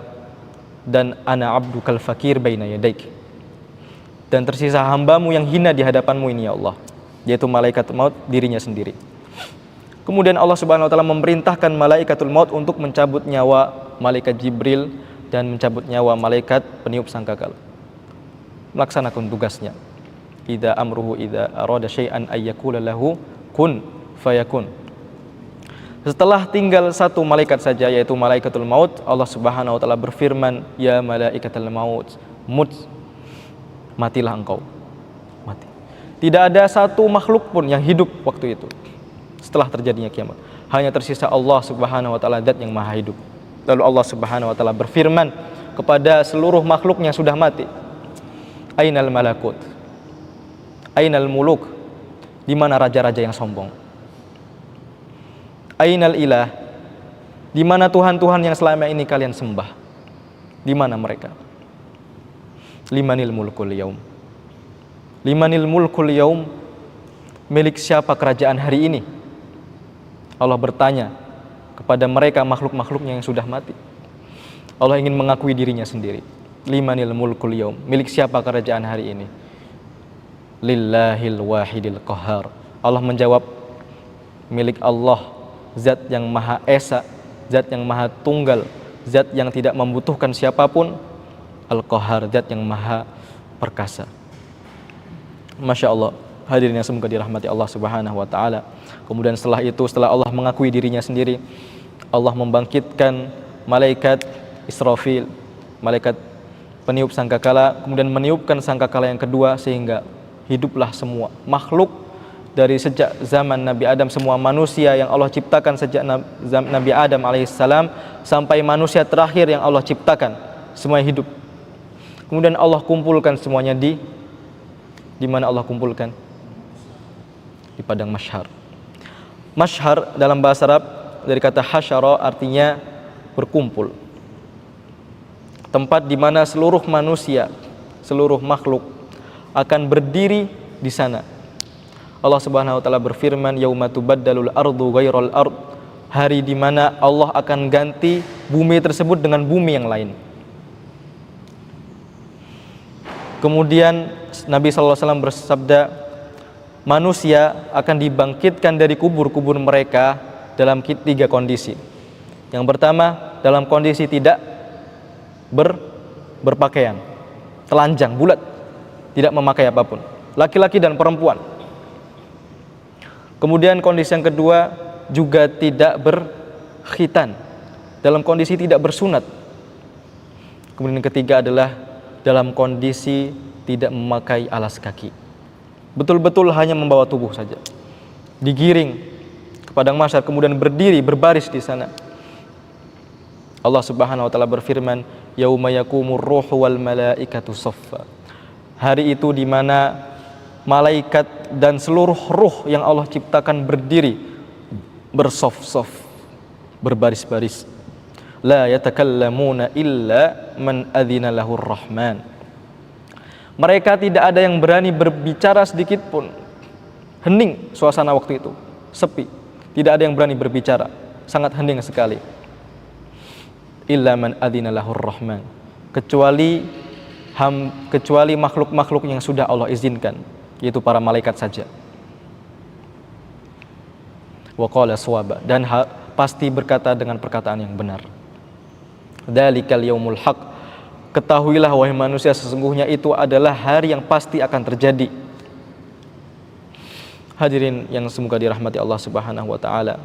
dan ana abdukal fakir baina yadaik. Dan tersisa hambamu yang hina di hadapanmu ini ya Allah, yaitu malaikat maut dirinya sendiri. Kemudian Allah Subhanahu wa taala memerintahkan malaikatul maut untuk mencabut nyawa malaikat Jibril dan mencabut nyawa malaikat peniup sangkakala. Melaksanakan tugasnya. Idza amruhu idza arada syai'an ayyakula lahu kun fayakun. Setelah tinggal 1 malaikat saja, yaitu malaikatul maut, Allah Subhanahu wa taala berfirman, ya malaikatul maut, mut, matilah engkau. Mati. Tidak ada satu makhluk pun yang hidup waktu itu setelah terjadinya kiamat. Hanya tersisa Allah Subhanahu wa taala, zat yang maha hidup. Lalu Allah Subhanahu wa taala berfirman kepada seluruh makhluknya yang sudah mati, ainal malakut, ainal muluk, di mana raja-raja yang sombong? Ainal ilah, di mana Tuhan-Tuhan yang selama ini kalian sembah? Di mana mereka? Limanil mulkul yaum. Limanil mulkul yaum, milik siapa kerajaan hari ini? Allah bertanya kepada mereka makhluk-makhluknya yang sudah mati. Allah ingin mengakui dirinya sendiri. Limanil mulkul yaum, milik siapa kerajaan hari ini? Lillahil wahidil qahar. Allah menjawab, milik Allah, zat yang maha esa, zat yang maha tunggal, zat yang tidak membutuhkan siapapun, Al-Qahar, zat yang maha perkasa. Masya Allah, hadirin yang semoga dirahmati Allah Subhanahu wa taala. Kemudian setelah itu, setelah Allah mengakui dirinya sendiri, Allah membangkitkan malaikat Israfil, malaikat peniup sangkakala, kemudian meniupkan sangkakala yang kedua, sehingga hiduplah semua makhluk dari sejak zaman Nabi Adam, semua manusia yang Allah ciptakan sejak Nabi Adam alaihissalam sampai manusia terakhir yang Allah ciptakan, semua hidup. Kemudian Allah kumpulkan semuanya di mana Allah kumpulkan? Di padang mahsyar. Mahsyar dalam bahasa Arab dari kata hasyara, artinya berkumpul. Tempat di mana seluruh manusia, seluruh makhluk akan berdiri di sana. Allah Subhanahu wa taala berfirman, yauma tubaddalul ardu ghairal ard, hari di mana Allah akan ganti bumi tersebut dengan bumi yang lain. Kemudian Nabi sallallahu alaihi wasallam bersabda, manusia akan dibangkitkan dari kubur-kubur mereka dalam 3 kondisi. Yang pertama, dalam kondisi tidak berpakaian, telanjang, bulat, tidak memakai apapun, laki-laki dan perempuan. Kemudian kondisi yang kedua juga tidak berkhitan, dalam kondisi tidak bersunat. Kemudian yang ketiga adalah dalam kondisi tidak memakai alas kaki, betul-betul hanya membawa tubuh saja, digiring ke padang mahsyar, kemudian berdiri berbaris di sana. Allah Subhanahu wa taala berfirman, yauma yaqumur ruhu wal malaikatu shaffa. Hari itu di mana malaikat dan seluruh ruh yang Allah ciptakan berdiri bersaf-saf, berbaris-baris. La yatakallamuna illa man adzina lahur rahman. Mereka tidak ada yang berani berbicara sedikit pun. Hening suasana waktu itu, sepi. Tidak ada yang berani berbicara, sangat hening sekali. Illa man adzina lahur rahman. Kecuali makhluk-makhluk yang sudah Allah izinkan, yaitu para malaikat saja. Wa qala shawaba, dan pasti berkata dengan perkataan yang benar. Dzalikal yaumul haq. Ketahuilah wahai manusia, sesungguhnya itu adalah hari yang pasti akan terjadi. Hadirin yang semoga dirahmati Allah Subhanahu wa taala.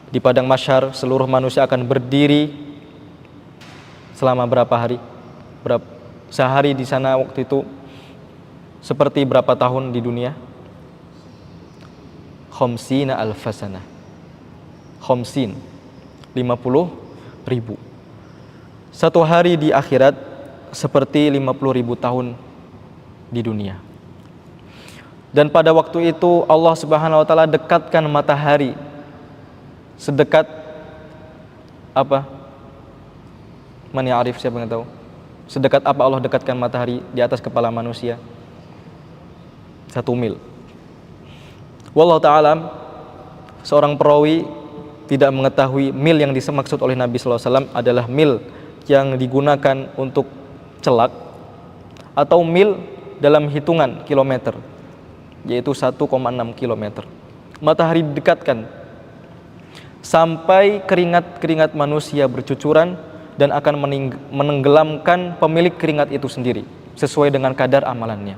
Di padang mahsyar seluruh manusia akan berdiri selama berapa hari? Sehari di sana waktu itu seperti berapa tahun di dunia? Khamsina alfasana. Khamsin 50.000. Satu hari di akhirat seperti 50.000 tahun di dunia. Dan pada waktu itu Allah Subhanahu wa taala dekatkan matahari sedekat apa? Man ya'rif, siapa yang tahu? Sedekat apa Allah dekatkan matahari di atas kepala manusia? 1 mil. Wallahu ta'ala, seorang perawi tidak mengetahui mil yang dimaksud oleh Nabi sallallahu alaihi wasallam adalah mil yang digunakan untuk celak atau mil dalam hitungan kilometer, yaitu 1,6 kilometer. Matahari didekatkan sampai keringat-keringat manusia bercucuran dan akan menenggelamkan pemilik keringat itu sendiri sesuai dengan kadar amalannya.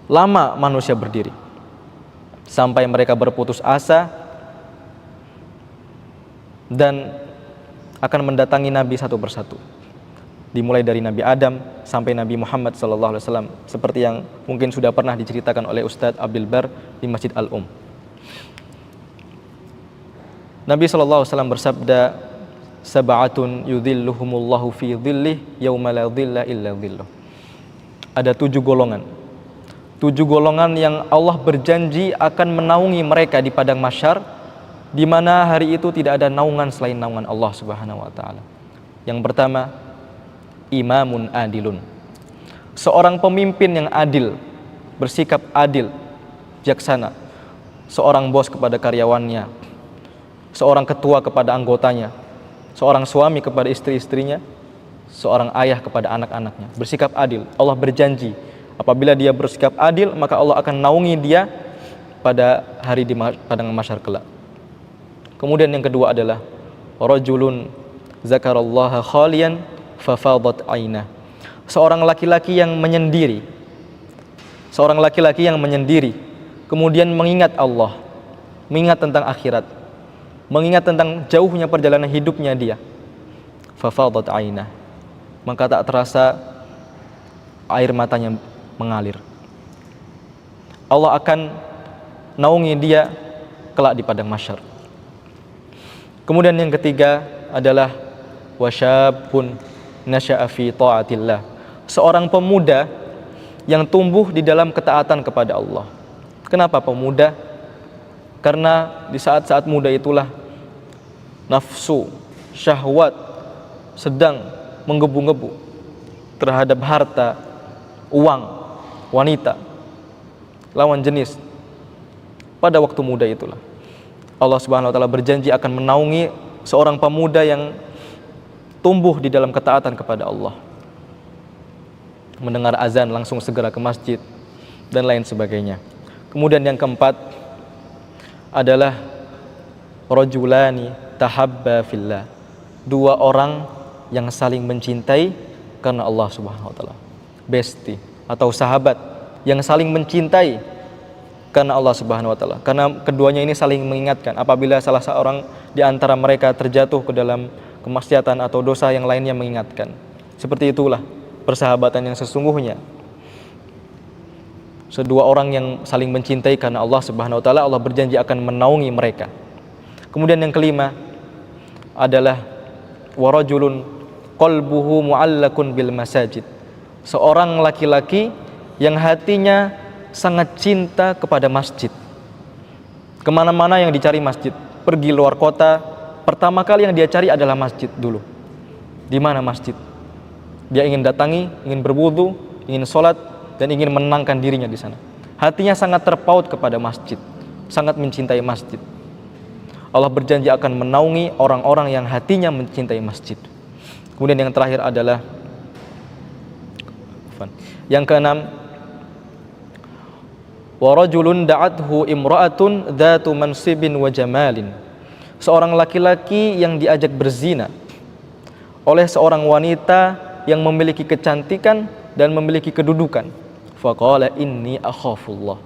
Lama manusia berdiri sampai mereka berputus asa dan akan mendatangi Nabi satu persatu, dimulai dari Nabi Adam sampai Nabi Muhammad SAW, seperti yang mungkin sudah pernah diceritakan oleh Ustadz Abdul Bar di Masjid Al-Um. Nabi SAW bersabda, sab'atun yudhilluhumullahu fi dhillih yawma la dhilla illa dhilluh. Ada 7 golongan. 7 golongan yang Allah berjanji akan menaungi mereka di padang mahsyar, di mana hari itu tidak ada naungan selain naungan Allah Subhanahu wa taala. Yang pertama, imamun adilun. Seorang pemimpin yang adil, bersikap adil, bijaksana. Seorang bos kepada karyawannya, seorang ketua kepada anggotanya, seorang suami kepada istri-istrinya, seorang ayah kepada anak-anaknya. Bersikap adil. Allah berjanji, apabila dia bersikap adil, maka Allah akan naungi dia pada hari di padang mahsyar kelak. Kemudian yang kedua adalah rajulun zakarallaha khalian fafadat ainah. Seorang laki-laki yang menyendiri. Seorang laki-laki yang menyendiri kemudian mengingat Allah, mengingat tentang akhirat, mengingat tentang jauhnya perjalanan hidupnya dia. Fafadat ainah. Maka tak terasa air matanya mengalir. Allah akan naungi dia kelak di padang mahsyar. Kemudian yang ketiga adalah wasyabun nasya'a fi ta'atillah. Seorang pemuda yang tumbuh di dalam ketaatan kepada Allah. Kenapa pemuda? Karena di saat-saat muda itulah nafsu, syahwat sedang menggebu-gebu terhadap harta, uang, wanita, lawan jenis. Pada waktu muda itulah Allah Subhanahu wa taala berjanji akan menaungi seorang pemuda yang tumbuh di dalam ketaatan kepada Allah. mendengar azan langsung segera ke masjid, dan lain sebagainya. Kemudian yang keempat adalah rajulani tahabba fillah, dua orang yang saling mencintai karena Allah Subhanahu wa taala. Bestie atau sahabat yang saling mencintai karena Allah Subhanahu wa taala. Karena keduanya ini saling mengingatkan apabila salah seorang di antara mereka terjatuh ke dalam kemaksiatan atau dosa, yang lainnya mengingatkan. Seperti itulah persahabatan yang sesungguhnya. Kedua orang yang saling mencintai karena Allah Subhanahu wa taala, Allah berjanji akan menaungi mereka. Kemudian yang kelima adalah warajulun qalbuhu mu'allakun bil masajid, seorang laki-laki yang hatinya sangat cinta kepada masjid. Kemana-mana yang dicari masjid, pergi luar kota, pertama kali yang dia cari adalah masjid dulu. Di mana masjid? Dia ingin datangi, ingin berwudu, ingin sholat, dan ingin menenangkan dirinya di sana. Hatinya sangat terpaut kepada masjid, sangat mencintai masjid. Allah berjanji akan menaungi orang-orang yang hatinya mencintai masjid. Kemudian yang terakhir adalah yang keenam, wa rajulun da'athu imra'atun dzatu mansibin wa jamalin, seorang laki-laki yang diajak berzina oleh seorang wanita yang memiliki kecantikan dan memiliki kedudukan. Faqala inni akhafullah,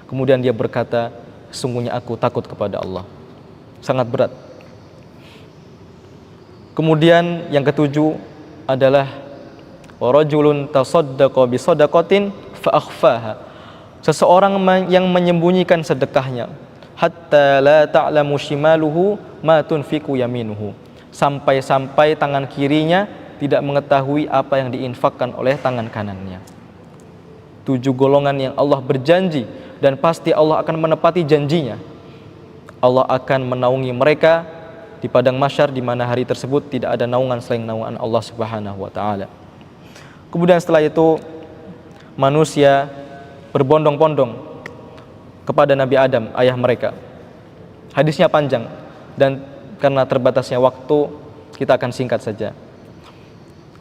kemudian dia berkata, sesungguhnya aku takut kepada Allah. Sangat berat. Kemudian yang ketujuh adalah wa rajulun tasaddaqa bi shadaqatin fa akhfaha, seseorang yang menyembunyikan sedekahnya hatta la ta'lamu shimaluhu ma tunfiqu yaminuhu, sampai-sampai tangan kirinya tidak mengetahui apa yang diinfakkan oleh tangan kanannya. 7 golongan yang Allah berjanji, dan pasti Allah akan menepati janjinya. Allah akan menaungi mereka di padang mahsyar, di mana hari tersebut tidak ada naungan selain naungan Allah Subhanahu wa taala. Kemudian setelah itu manusia berbondong-bondong kepada Nabi Adam, ayah mereka. Hadisnya panjang, dan karena terbatasnya waktu kita akan singkat saja.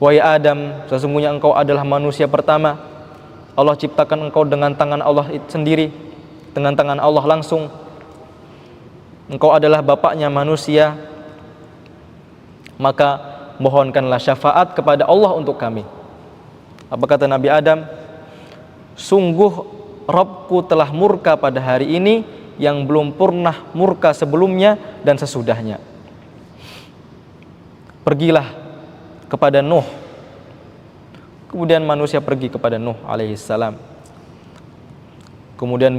Wahai Adam, sesungguhnya engkau adalah manusia pertama. Allah ciptakan engkau dengan tangan Allah sendiri, dengan tangan Allah langsung. Engkau adalah bapaknya manusia, maka mohonkanlah syafaat kepada Allah untuk kami. Apa kata Nabi Adam? Sungguh Rabbku telah murka pada hari ini yang belum pernah murka sebelumnya dan sesudahnya. Pergilah kepada Nuh. Kemudian manusia pergi kepada Nuh alaihissalam. Kemudian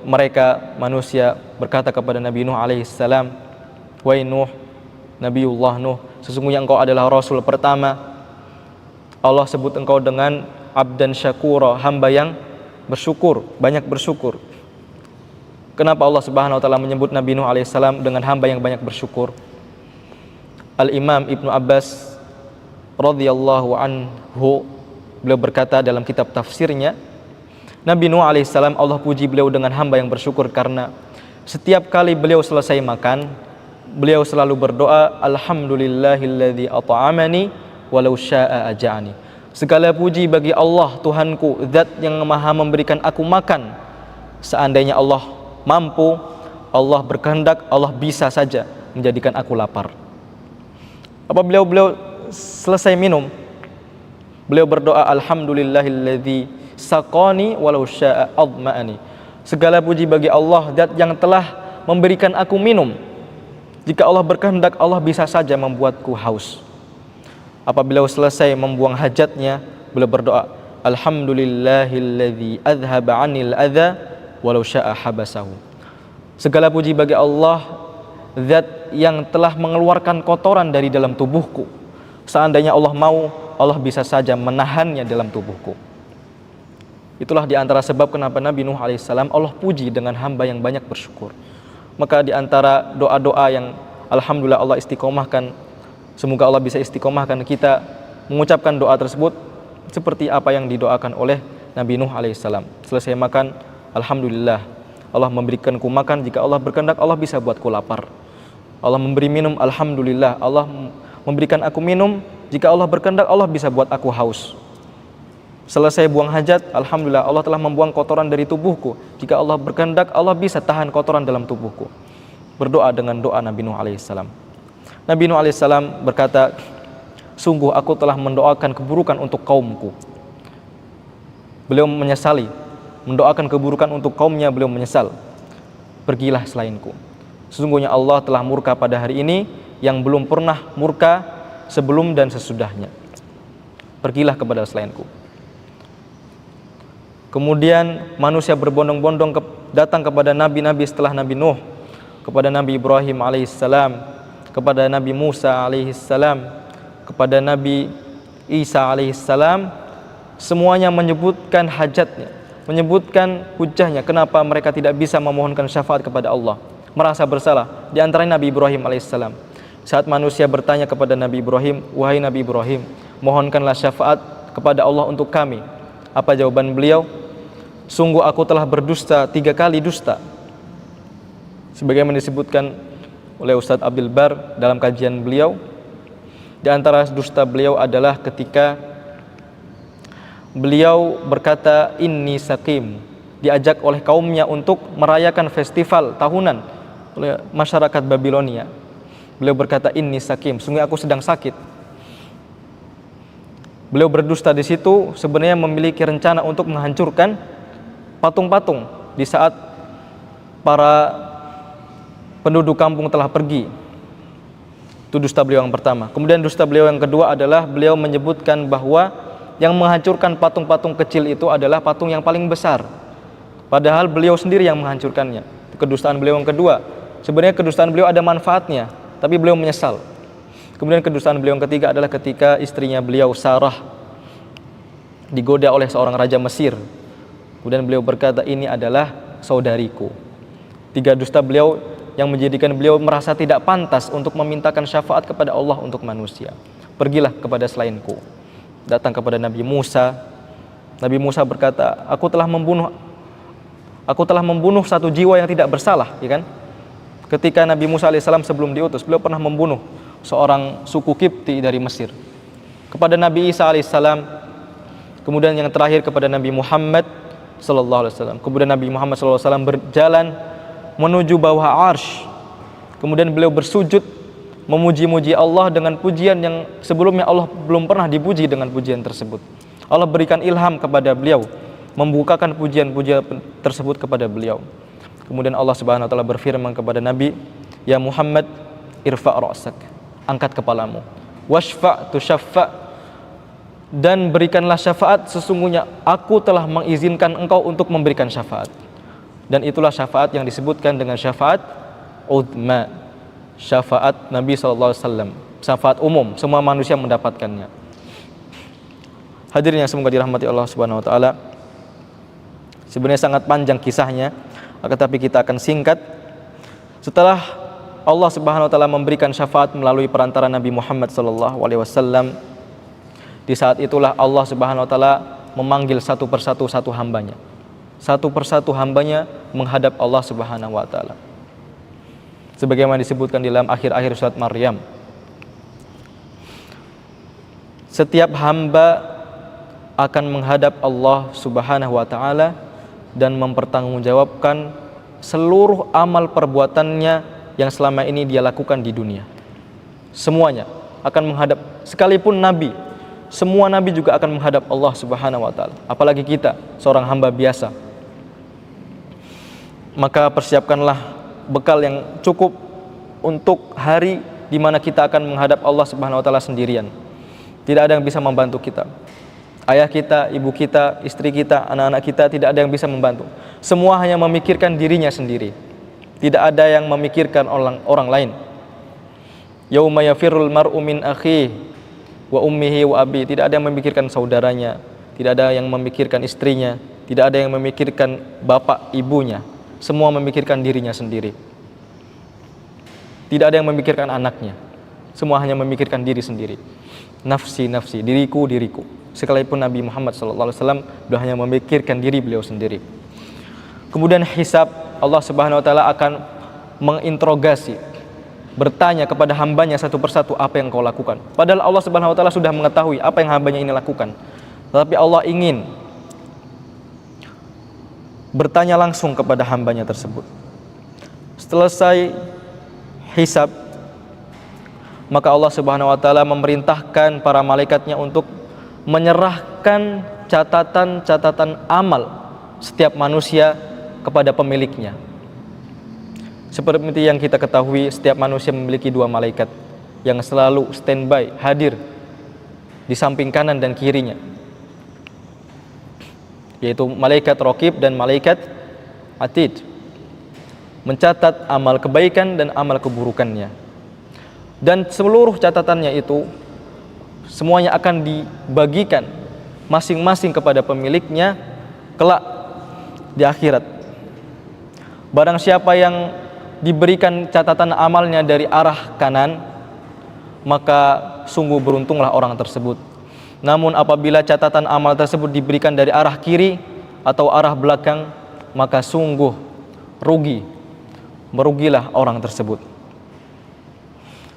mereka manusia berkata kepada Nabi Nuh alaihissalam, wahai Nuh, Nabiullah Nuh, sesungguhnya engkau adalah Rasul pertama. Allah sebut engkau dengan abdan syakura, hamba yang bersyukur, banyak bersyukur. Kenapa Allah Subhanahu wa taala menyebut Nabi Nuh alaihissalam dengan hamba yang banyak bersyukur? Al-Imam Ibnu Abbas radhiyallahu anhu, beliau berkata dalam kitab tafsirnya, Nabi Nuh alaihissalam Allah puji beliau dengan hamba yang bersyukur karena setiap kali beliau selesai makan, beliau selalu berdoa, alhamdulillahilladzi at'amani walau syaa aja'ani. Segala puji bagi Allah Tuhanku, zat yang maha memberikan aku makan. Seandainya Allah mampu, Allah berkehendak, Allah bisa saja menjadikan aku lapar. Apabila beliau selesai minum, beliau berdoa, alhamdulillahilladzi saqani walau syaa adma'ani. Segala puji bagi Allah, zat yang telah memberikan aku minum. Jika Allah berkehendak, Allah bisa saja membuatku haus. Apabila selesai membuang hajatnya, beliau berdoa, alhamdulillahilladzi adhaba 'anil adza walau syaa habasahu. Segala puji bagi Allah, zat yang telah mengeluarkan kotoran dari dalam tubuhku. Seandainya Allah mau, Allah bisa saja menahannya dalam tubuhku. Itulah di antara sebab kenapa Nabi Nuh alaihissalam Allah puji dengan hamba yang banyak bersyukur. Maka di antara doa-doa yang alhamdulillah Allah istiqomahkan, semoga Allah bisa istiqomahkan kita mengucapkan doa tersebut seperti apa yang didoakan oleh Nabi Nuh alaihissalam. Selesai makan, alhamdulillah Allah memberikanku makan, jika Allah berkehendak Allah bisa buatku lapar. Allah memberi minum, alhamdulillah Allah memberikan aku minum, jika Allah berkehendak Allah bisa buat aku haus. Selesai buang hajat, alhamdulillah Allah telah membuang kotoran dari tubuhku. Jika Allah berkehendak, Allah bisa tahan kotoran dalam tubuhku. Berdoa dengan doa Nabi Nuh alaihissalam. Nabi Nuh alaihissalam berkata, sungguh aku telah mendoakan keburukan untuk kaumku. Beliau menyesali, mendoakan keburukan untuk kaumnya, beliau menyesal. Pergilah selainku. Sesungguhnya Allah telah murka pada hari ini yang belum pernah murka sebelum dan sesudahnya. Pergilah kepada selainku. Kemudian manusia berbondong-bondong datang kepada nabi-nabi setelah Nabi Nuh, kepada Nabi Ibrahim alaihissalam, kepada Nabi Musa alaihissalam, kepada Nabi Isa alaihissalam. Semuanya menyebutkan hajatnya, menyebutkan hujahnya, kenapa mereka tidak bisa memohonkan syafaat kepada Allah, merasa bersalah. Di antaranya Nabi Ibrahim alaihissalam. Saat manusia bertanya kepada Nabi Ibrahim, wahai Nabi Ibrahim, mohonkanlah syafaat kepada Allah untuk kami. Apa jawaban beliau? Sungguh aku telah berdusta 3 kali dusta. Sebagaimana disebutkan oleh Ustadz Abdul Bar dalam kajian beliau, di antara dusta beliau adalah ketika beliau berkata inni sakim, diajak oleh kaumnya untuk merayakan festival tahunan oleh masyarakat Babilonia. Beliau berkata inni sakim, sungguh aku sedang sakit. Beliau berdusta di situ, sebenarnya memiliki rencana untuk menghancurkan patung-patung di saat para penduduk kampung telah pergi. Itu dusta beliau yang pertama. Kemudian dusta beliau yang kedua adalah beliau menyebutkan bahwa yang menghancurkan patung-patung kecil itu adalah patung yang paling besar, padahal beliau sendiri yang menghancurkannya. Kedustaan beliau yang kedua. Sebenarnya kedustaan beliau ada manfaatnya, tapi beliau menyesal. Kemudian kedustaan beliau yang ketiga adalah ketika istrinya beliau Sarah digoda oleh seorang raja Mesir. Kemudian beliau berkata, ini adalah saudariku. 3 dusta beliau yang menjadikan beliau merasa tidak pantas untuk memintakan syafaat kepada Allah untuk manusia. Pergilah kepada selainku. Datang kepada Nabi Musa. Nabi Musa berkata, aku telah membunuh 1 jiwa yang tidak bersalah, ya kan? Ketika Nabi Musa alaihissalam sebelum diutus, beliau pernah membunuh seorang suku Kipti dari Mesir. Kepada Nabi Isa alaihissalam, kemudian yang terakhir kepada Nabi Muhammad sallallahu alaihi wasallam. Kemudian Nabi Muhammad sallallahu alaihi wasallam berjalan menuju bawah arsy. Kemudian beliau bersujud memuji-muji Allah dengan pujian yang sebelumnya Allah belum pernah dipuji dengan pujian tersebut. Allah berikan ilham kepada beliau, membukakan pujian-pujian tersebut kepada beliau. Kemudian Allah Subhanahu wa taala berfirman kepada Nabi, "Ya Muhammad, irfa' ra'sak." Angkat kepalamu. Washfa' tushaffa', dan berikanlah syafaat, sesungguhnya aku telah mengizinkan engkau untuk memberikan syafaat. Dan itulah syafaat yang disebutkan dengan syafaat udma, syafaat Nabi SAW, syafaat umum, semua manusia mendapatkannya. Hadirin yang semoga dirahmati Allah Subhanahu wa taala. Sebenarnya sangat panjang kisahnya, akan tapi kita akan singkat. Setelah Allah Subhanahu wa taala memberikan syafaat melalui perantara Nabi Muhammad sallallahu alaihi wasallam, di saat itulah Allah Subhanahu wa taala memanggil satu persatu hambanya. Satu persatu hambanya menghadap Allah Subhanahu wa taala. Sebagaimana disebutkan di dalam akhir-akhir surat Maryam. Setiap hamba akan menghadap Allah Subhanahu wa taala dan mempertanggungjawabkan seluruh amal perbuatannya yang selama ini dia lakukan di dunia. Semuanya akan menghadap, sekalipun nabi, semua nabi juga akan menghadap Allah Subhanahu wa taala. Apalagi kita, seorang hamba biasa. Maka persiapkanlah bekal yang cukup untuk hari di mana kita akan menghadap Allah Subhanahu wa taala sendirian. Tidak ada yang bisa membantu kita. Ayah kita, ibu kita, istri kita, anak-anak kita, tidak ada yang bisa membantu. Semua hanya memikirkan dirinya sendiri. Tidak ada yang memikirkan orang lain. Yauma yafirrul mar'u min akhihi wa ummihi wa abi. Tidak ada yang memikirkan saudaranya, tidak ada yang memikirkan istrinya, tidak ada yang memikirkan bapak ibunya. Semua memikirkan dirinya sendiri. Tidak ada yang memikirkan anaknya. Semua hanya memikirkan diri sendiri. Nafsi, nafsi, diriku, diriku. Sekalipun Nabi Muhammad SAW sudah hanya memikirkan diri beliau sendiri. Kemudian hisab, Allah Subhanahu wa taala akan menginterogasi, bertanya kepada hambanya satu persatu, apa yang kau lakukan. Padahal Allah Subhanahu wa taala sudah mengetahui apa yang hambanya ini lakukan. Tetapi Allah ingin bertanya langsung kepada hambanya tersebut. Selesai hisab, maka Allah Subhanahu wa taala memerintahkan para malaikatnya untuk menyerahkan catatan-catatan amal setiap manusia kepada pemiliknya. Seperti yang kita ketahui, setiap manusia memiliki 2 malaikat yang selalu standby, hadir di samping kanan dan kirinya, yaitu malaikat Raqib dan malaikat Atid, mencatat amal kebaikan dan amal keburukannya. Dan seluruh catatannya itu semuanya akan dibagikan masing-masing kepada pemiliknya kelak di akhirat. Barang siapa yang diberikan catatan amalnya dari arah kanan, maka sungguh beruntunglah orang tersebut. Namun apabila catatan amal tersebut diberikan dari arah kiri atau arah belakang, maka sungguh merugilah orang tersebut.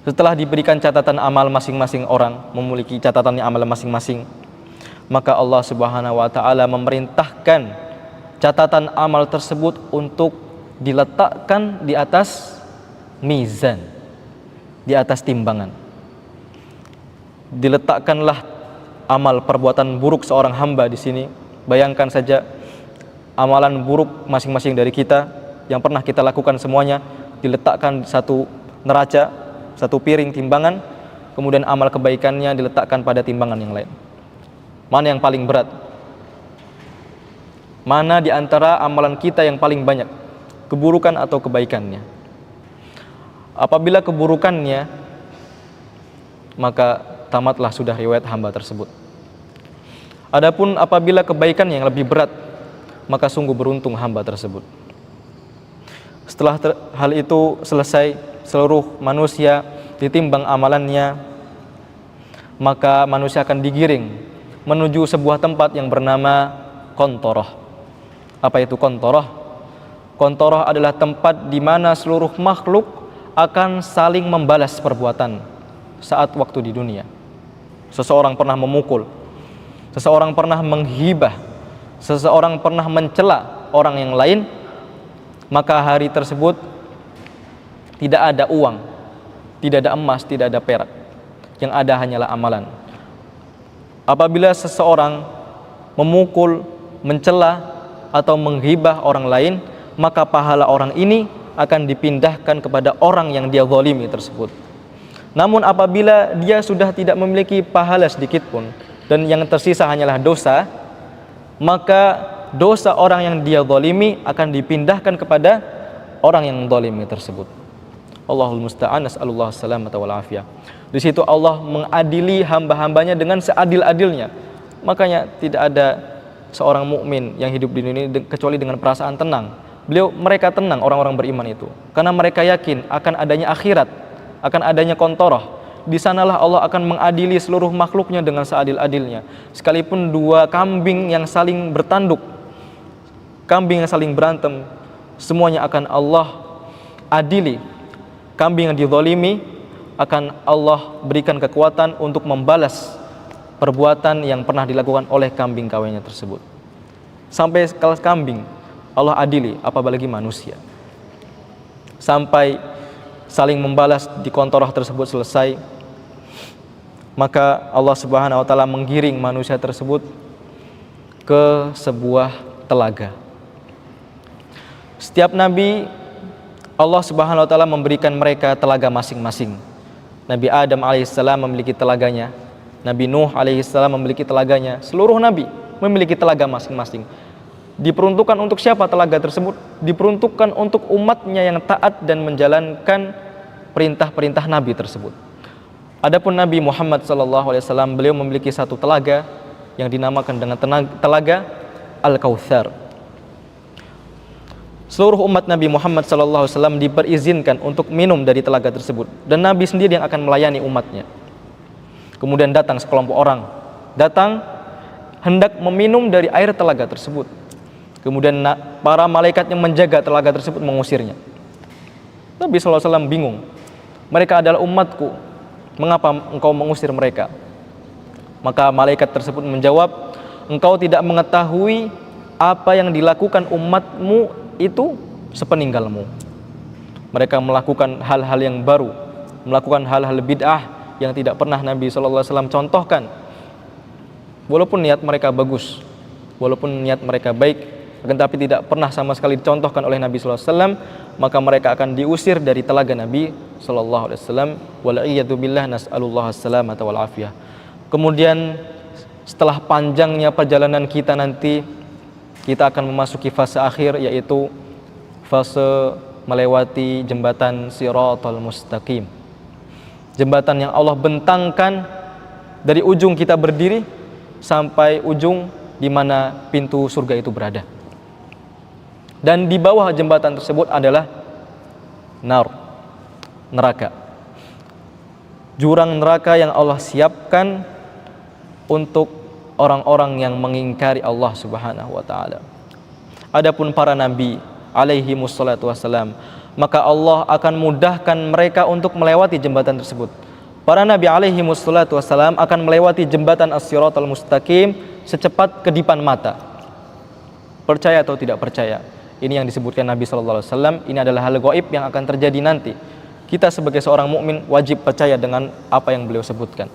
Setelah diberikan catatan amal, masing-masing orang memiliki catatannya amal masing-masing, maka Allah Subhanahu wa taala memerintahkan catatan amal tersebut untuk diletakkan di atas mizan, di atas timbangan. Diletakkanlah amal perbuatan buruk seorang hamba di sini. Bayangkan saja amalan buruk masing-masing dari kita yang pernah kita lakukan semuanya diletakkan satu neraca, satu piring timbangan, kemudian amal kebaikannya diletakkan pada timbangan yang lain. Mana yang paling berat? Mana di antara amalan kita yang paling banyak, keburukan atau kebaikannya? Apabila keburukannya, maka tamatlah sudah riwayat hamba tersebut. Adapun apabila kebaikan yang lebih berat, maka sungguh beruntung hamba tersebut. Setelah hal itu selesai, seluruh manusia ditimbang amalannya, maka manusia akan digiring menuju sebuah tempat yang bernama Qantharah. Apa itu Qantharah? Qantharah adalah tempat di mana seluruh makhluk akan saling membalas perbuatan saat waktu di dunia. Seseorang pernah memukul, seseorang pernah menghibah, seseorang pernah mencela orang yang lain, maka hari tersebut tidak ada uang, tidak ada emas, tidak ada perak. Yang ada hanyalah amalan. Apabila seseorang memukul, mencela atau menghibah orang lain, maka pahala orang ini akan dipindahkan kepada orang yang dia zalimi tersebut. Namun apabila dia sudah tidak memiliki pahala sedikit pun dan yang tersisa hanyalah dosa, maka dosa orang yang dia zalimi akan dipindahkan kepada orang yang zalimi tersebut. Allahul musta'an, nas'alullah salamata wal afiyah. Di situ Allah mengadili hamba-hambanya dengan seadil-adilnya. Makanya tidak ada seorang mukmin yang hidup di dunia ini kecuali dengan perasaan tenang. Mereka tenang, orang-orang beriman itu, karena mereka yakin akan adanya akhirat, akan adanya Qantharah. Di sanalah Allah akan mengadili seluruh makhluknya dengan seadil-adilnya. Sekalipun 2 kambing yang saling bertanduk, kambing yang saling berantem, semuanya akan Allah adili. Kambing yang dizalimi akan Allah berikan kekuatan untuk membalas perbuatan yang pernah dilakukan oleh kambing kawannya tersebut. Sampai kelas kambing Allah adili, apalagi manusia. Sampai saling membalas di Qantharah tersebut selesai, maka Allah Subhanahu wa taala menggiring manusia tersebut ke sebuah telaga. Setiap nabi Allah Subhanahu wa taala memberikan mereka telaga masing-masing. Nabi Adam alaihissalam memiliki telaganya, Nabi Nuh alaihissalam memiliki telaganya. Seluruh nabi memiliki telaga masing-masing. Diperuntukkan untuk siapa telaga tersebut? Diperuntukkan untuk umatnya yang taat dan menjalankan perintah-perintah nabi tersebut. Adapun Nabi Muhammad SAW, beliau memiliki satu telaga yang dinamakan dengan telaga Al-Kautsar. Seluruh umat Nabi Muhammad SAW diperizinkan untuk minum dari telaga tersebut, dan Nabi sendiri yang akan melayani umatnya. Kemudian datang sekelompok orang, datang hendak meminum dari air telaga tersebut. Kemudian para malaikat yang menjaga telaga tersebut mengusirnya. Nabi SAW bingung, mereka adalah umatku, mengapa engkau mengusir mereka? Maka malaikat tersebut menjawab, engkau tidak mengetahui apa yang dilakukan umatmu itu sepeninggalmu. Mereka melakukan hal-hal yang baru, melakukan hal-hal bid'ah yang tidak pernah Nabi SAW contohkan. Walaupun niat mereka bagus, walaupun niat mereka baik, akan tapi tidak pernah sama sekali dicontohkan oleh Nabi SAW, maka mereka akan diusir dari telaga Nabi SAW. Wal'iyadu billah, nas'alullah as-salamata wal afiyah. Kemudian setelah panjangnya perjalanan kita nanti, kita akan memasuki fase akhir, yaitu fase melewati jembatan Shiratal Mustaqim. Jembatan yang Allah bentangkan dari ujung kita berdiri sampai ujung di mana pintu surga itu berada. Dan di bawah jembatan tersebut adalah neraka. Jurang neraka yang Allah siapkan untuk orang-orang yang mengingkari Allah Subhanahu wa taala. Adapun para nabi alaihi wassalatu wassalam, maka Allah akan mudahkan mereka untuk melewati jembatan tersebut. Para nabi alaihi wassalatu wassalam akan melewati jembatan As-Siratal Mustaqim secepat kedipan mata. Percaya atau tidak percaya, ini yang disebutkan Nabi sallallahu alaihi wasallam, ini adalah hal gaib yang akan terjadi nanti. Kita sebagai seorang mukmin wajib percaya dengan apa yang beliau sebutkan.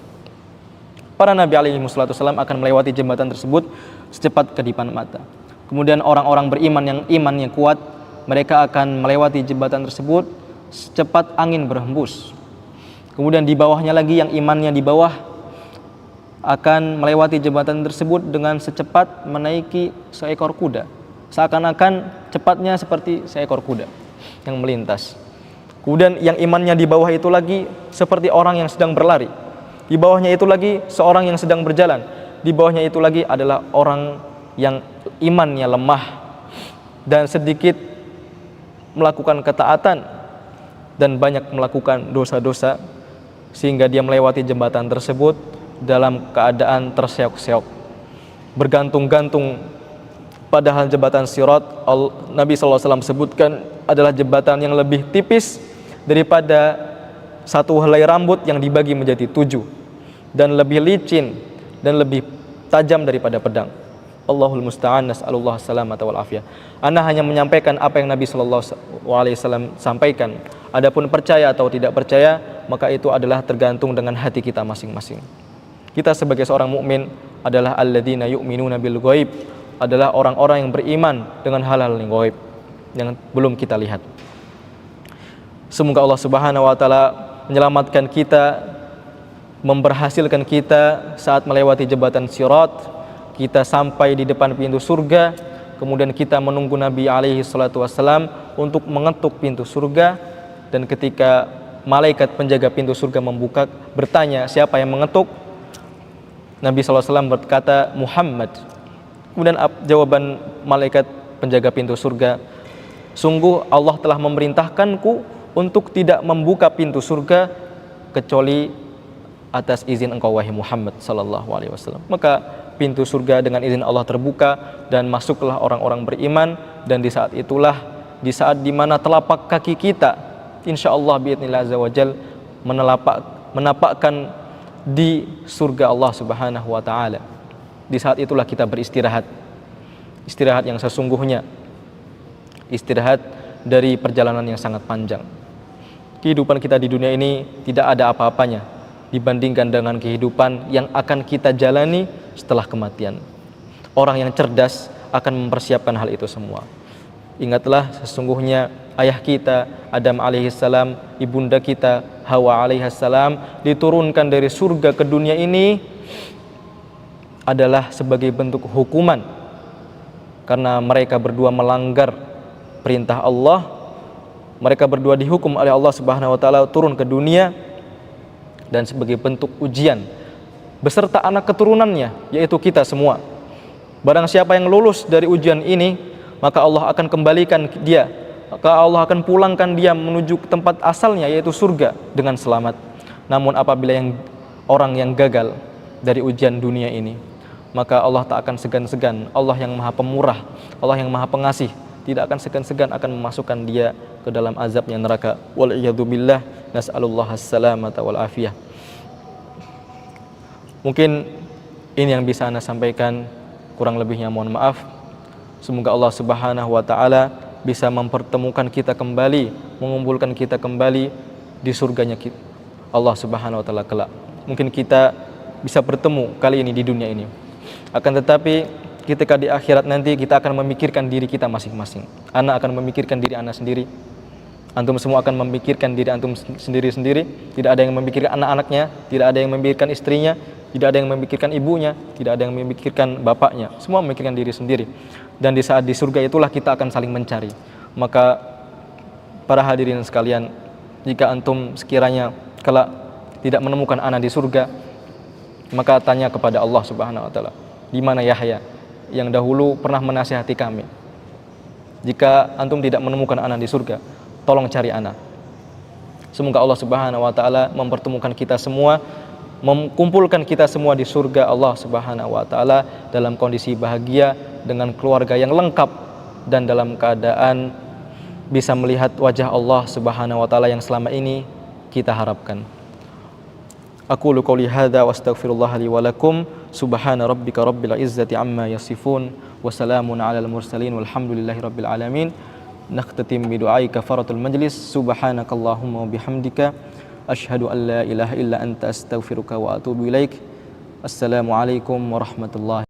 Para nabi alaihi wasallam akan melewati jembatan tersebut secepat kedipan mata. Kemudian orang-orang beriman yang imannya kuat, mereka akan melewati jembatan tersebut secepat angin berhembus. Kemudian di bawahnya lagi yang imannya di bawah akan melewati jembatan tersebut dengan secepat menaiki seekor kuda. Seakan-akan cepatnya seperti seekor kuda yang melintas. Kemudian yang imannya di bawah itu lagi seperti orang yang sedang berlari. Di bawahnya itu lagi seorang yang sedang berjalan. Di bawahnya itu lagi adalah orang yang imannya lemah dan sedikit melakukan ketaatan dan banyak melakukan dosa-dosa, sehingga dia melewati jembatan tersebut dalam keadaan terseok-seok, bergantung-gantung. Padahal jembatan Sirat, Nabi SAW sebutkan adalah jembatan yang lebih tipis daripada satu helai rambut yang dibagi menjadi 7, dan lebih licin dan lebih tajam daripada pedang. Allahul musta'an, nas'alullah salamata wal afiyah. Ana hanya menyampaikan apa yang Nabi SAW sampaikan. Adapun percaya atau tidak percaya, maka itu adalah tergantung dengan hati kita masing-masing. Kita sebagai seorang mukmin adalah alladzina yu'minuna bil ghaib, adalah orang-orang yang beriman dengan hal-hal yang gaib yang belum kita lihat. Semoga Allah Subhanahu wa taala menyelamatkan kita, memberhasilkan kita saat melewati jembatan Sirat, kita sampai di depan pintu surga, kemudian kita menunggu Nabi alaihi salatu wassalam untuk mengetuk pintu surga, dan ketika malaikat penjaga pintu surga membuka, bertanya siapa yang mengetuk, Nabi SAW berkata Muhammad. Kemudian jawaban malaikat penjaga pintu surga, sungguh Allah telah memerintahkanku untuk tidak membuka pintu surga kecuali atas izin engkau wahai Muhammad sallallahu alaihi wasallam. Maka pintu surga dengan izin Allah terbuka dan masuklah orang-orang beriman, dan di saat itulah, di saat dimana telapak kaki kita insyaallah biidznillah azza wajal menapakkan di surga Allah Subhanahu wa taala. Di saat itulah kita beristirahat, istirahat yang sesungguhnya, istirahat dari perjalanan yang sangat panjang. Kehidupan kita di dunia ini tidak ada apa-apanya dibandingkan dengan kehidupan yang akan kita jalani setelah kematian. Orang yang cerdas akan mempersiapkan hal itu semua. Ingatlah, sesungguhnya ayah kita Adam alaihissalam, ibunda kita Hawa alaihissalam diturunkan dari surga ke dunia ini adalah sebagai bentuk hukuman karena mereka berdua melanggar perintah Allah. Mereka berdua dihukum oleh Allah Subhanahu wa taala turun ke dunia, dan sebagai bentuk ujian beserta anak keturunannya, yaitu kita semua. Barang siapa yang lulus dari ujian ini, maka Allah akan kembalikan dia, maka Allah akan pulangkan dia menuju ke tempat asalnya, yaitu surga, dengan selamat. Namun apabila orang yang gagal dari ujian dunia ini, maka Allah tak akan segan-segan, Allah yang maha pemurah, Allah yang maha pengasih, tidak akan segan-segan akan memasukkan dia ke dalam azabnya neraka. Wal'iyadzubillah, nas'alullah as-salamata wal afiyah. Mungkin ini yang bisa Anda sampaikan. Kurang lebihnya mohon maaf. Semoga Allah Subhanahu wa taala bisa mempertemukan kita kembali, mengumpulkan kita kembali di surganya Allah Subhanahu wa taala kelak. Mungkin kita bisa bertemu kali ini di dunia ini. Akan tetapi ketika di akhirat nanti kita akan memikirkan diri kita masing-masing. Anak akan memikirkan diri anak sendiri. Antum semua akan memikirkan diri antum sendiri-sendiri. Tidak ada yang memikirkan anak-anaknya, tidak ada yang memikirkan istrinya, tidak ada yang memikirkan ibunya, tidak ada yang memikirkan bapaknya. Semua memikirkan diri sendiri. Dan di saat di surga itulah kita akan saling mencari. Maka para hadirin sekalian, jika antum sekiranya kelak tidak menemukan anak di surga, maka tanya kepada Allah Subhanahu wa taala, di mana Yahya yang dahulu pernah menasihati kami? Jika antum tidak menemukan anak di surga, tolong cari anak. Semoga Allah Subhanahu wa taala mempertemukan kita semua, mengumpulkan kita semua di surga Allah Subhanahu wa taala dalam kondisi bahagia dengan keluarga yang lengkap dan dalam keadaan bisa melihat wajah Allah Subhanahu wa taala yang selama ini kita harapkan. Aqulu qouli hadza wa astaghfirullah li wa lakum. Subhana rabbika rabbil izzati amma yasifun wa salamun alal mursalin walhamdulillahi rabbil alamin. Nakhtatim bi du'ai kafaratul majlis. Subhanakallahumma wa bihamdika asyhadu an la ilaha illa anta astaghfiruka wa atubu ilaik. Assalamualaikum warahmatullahi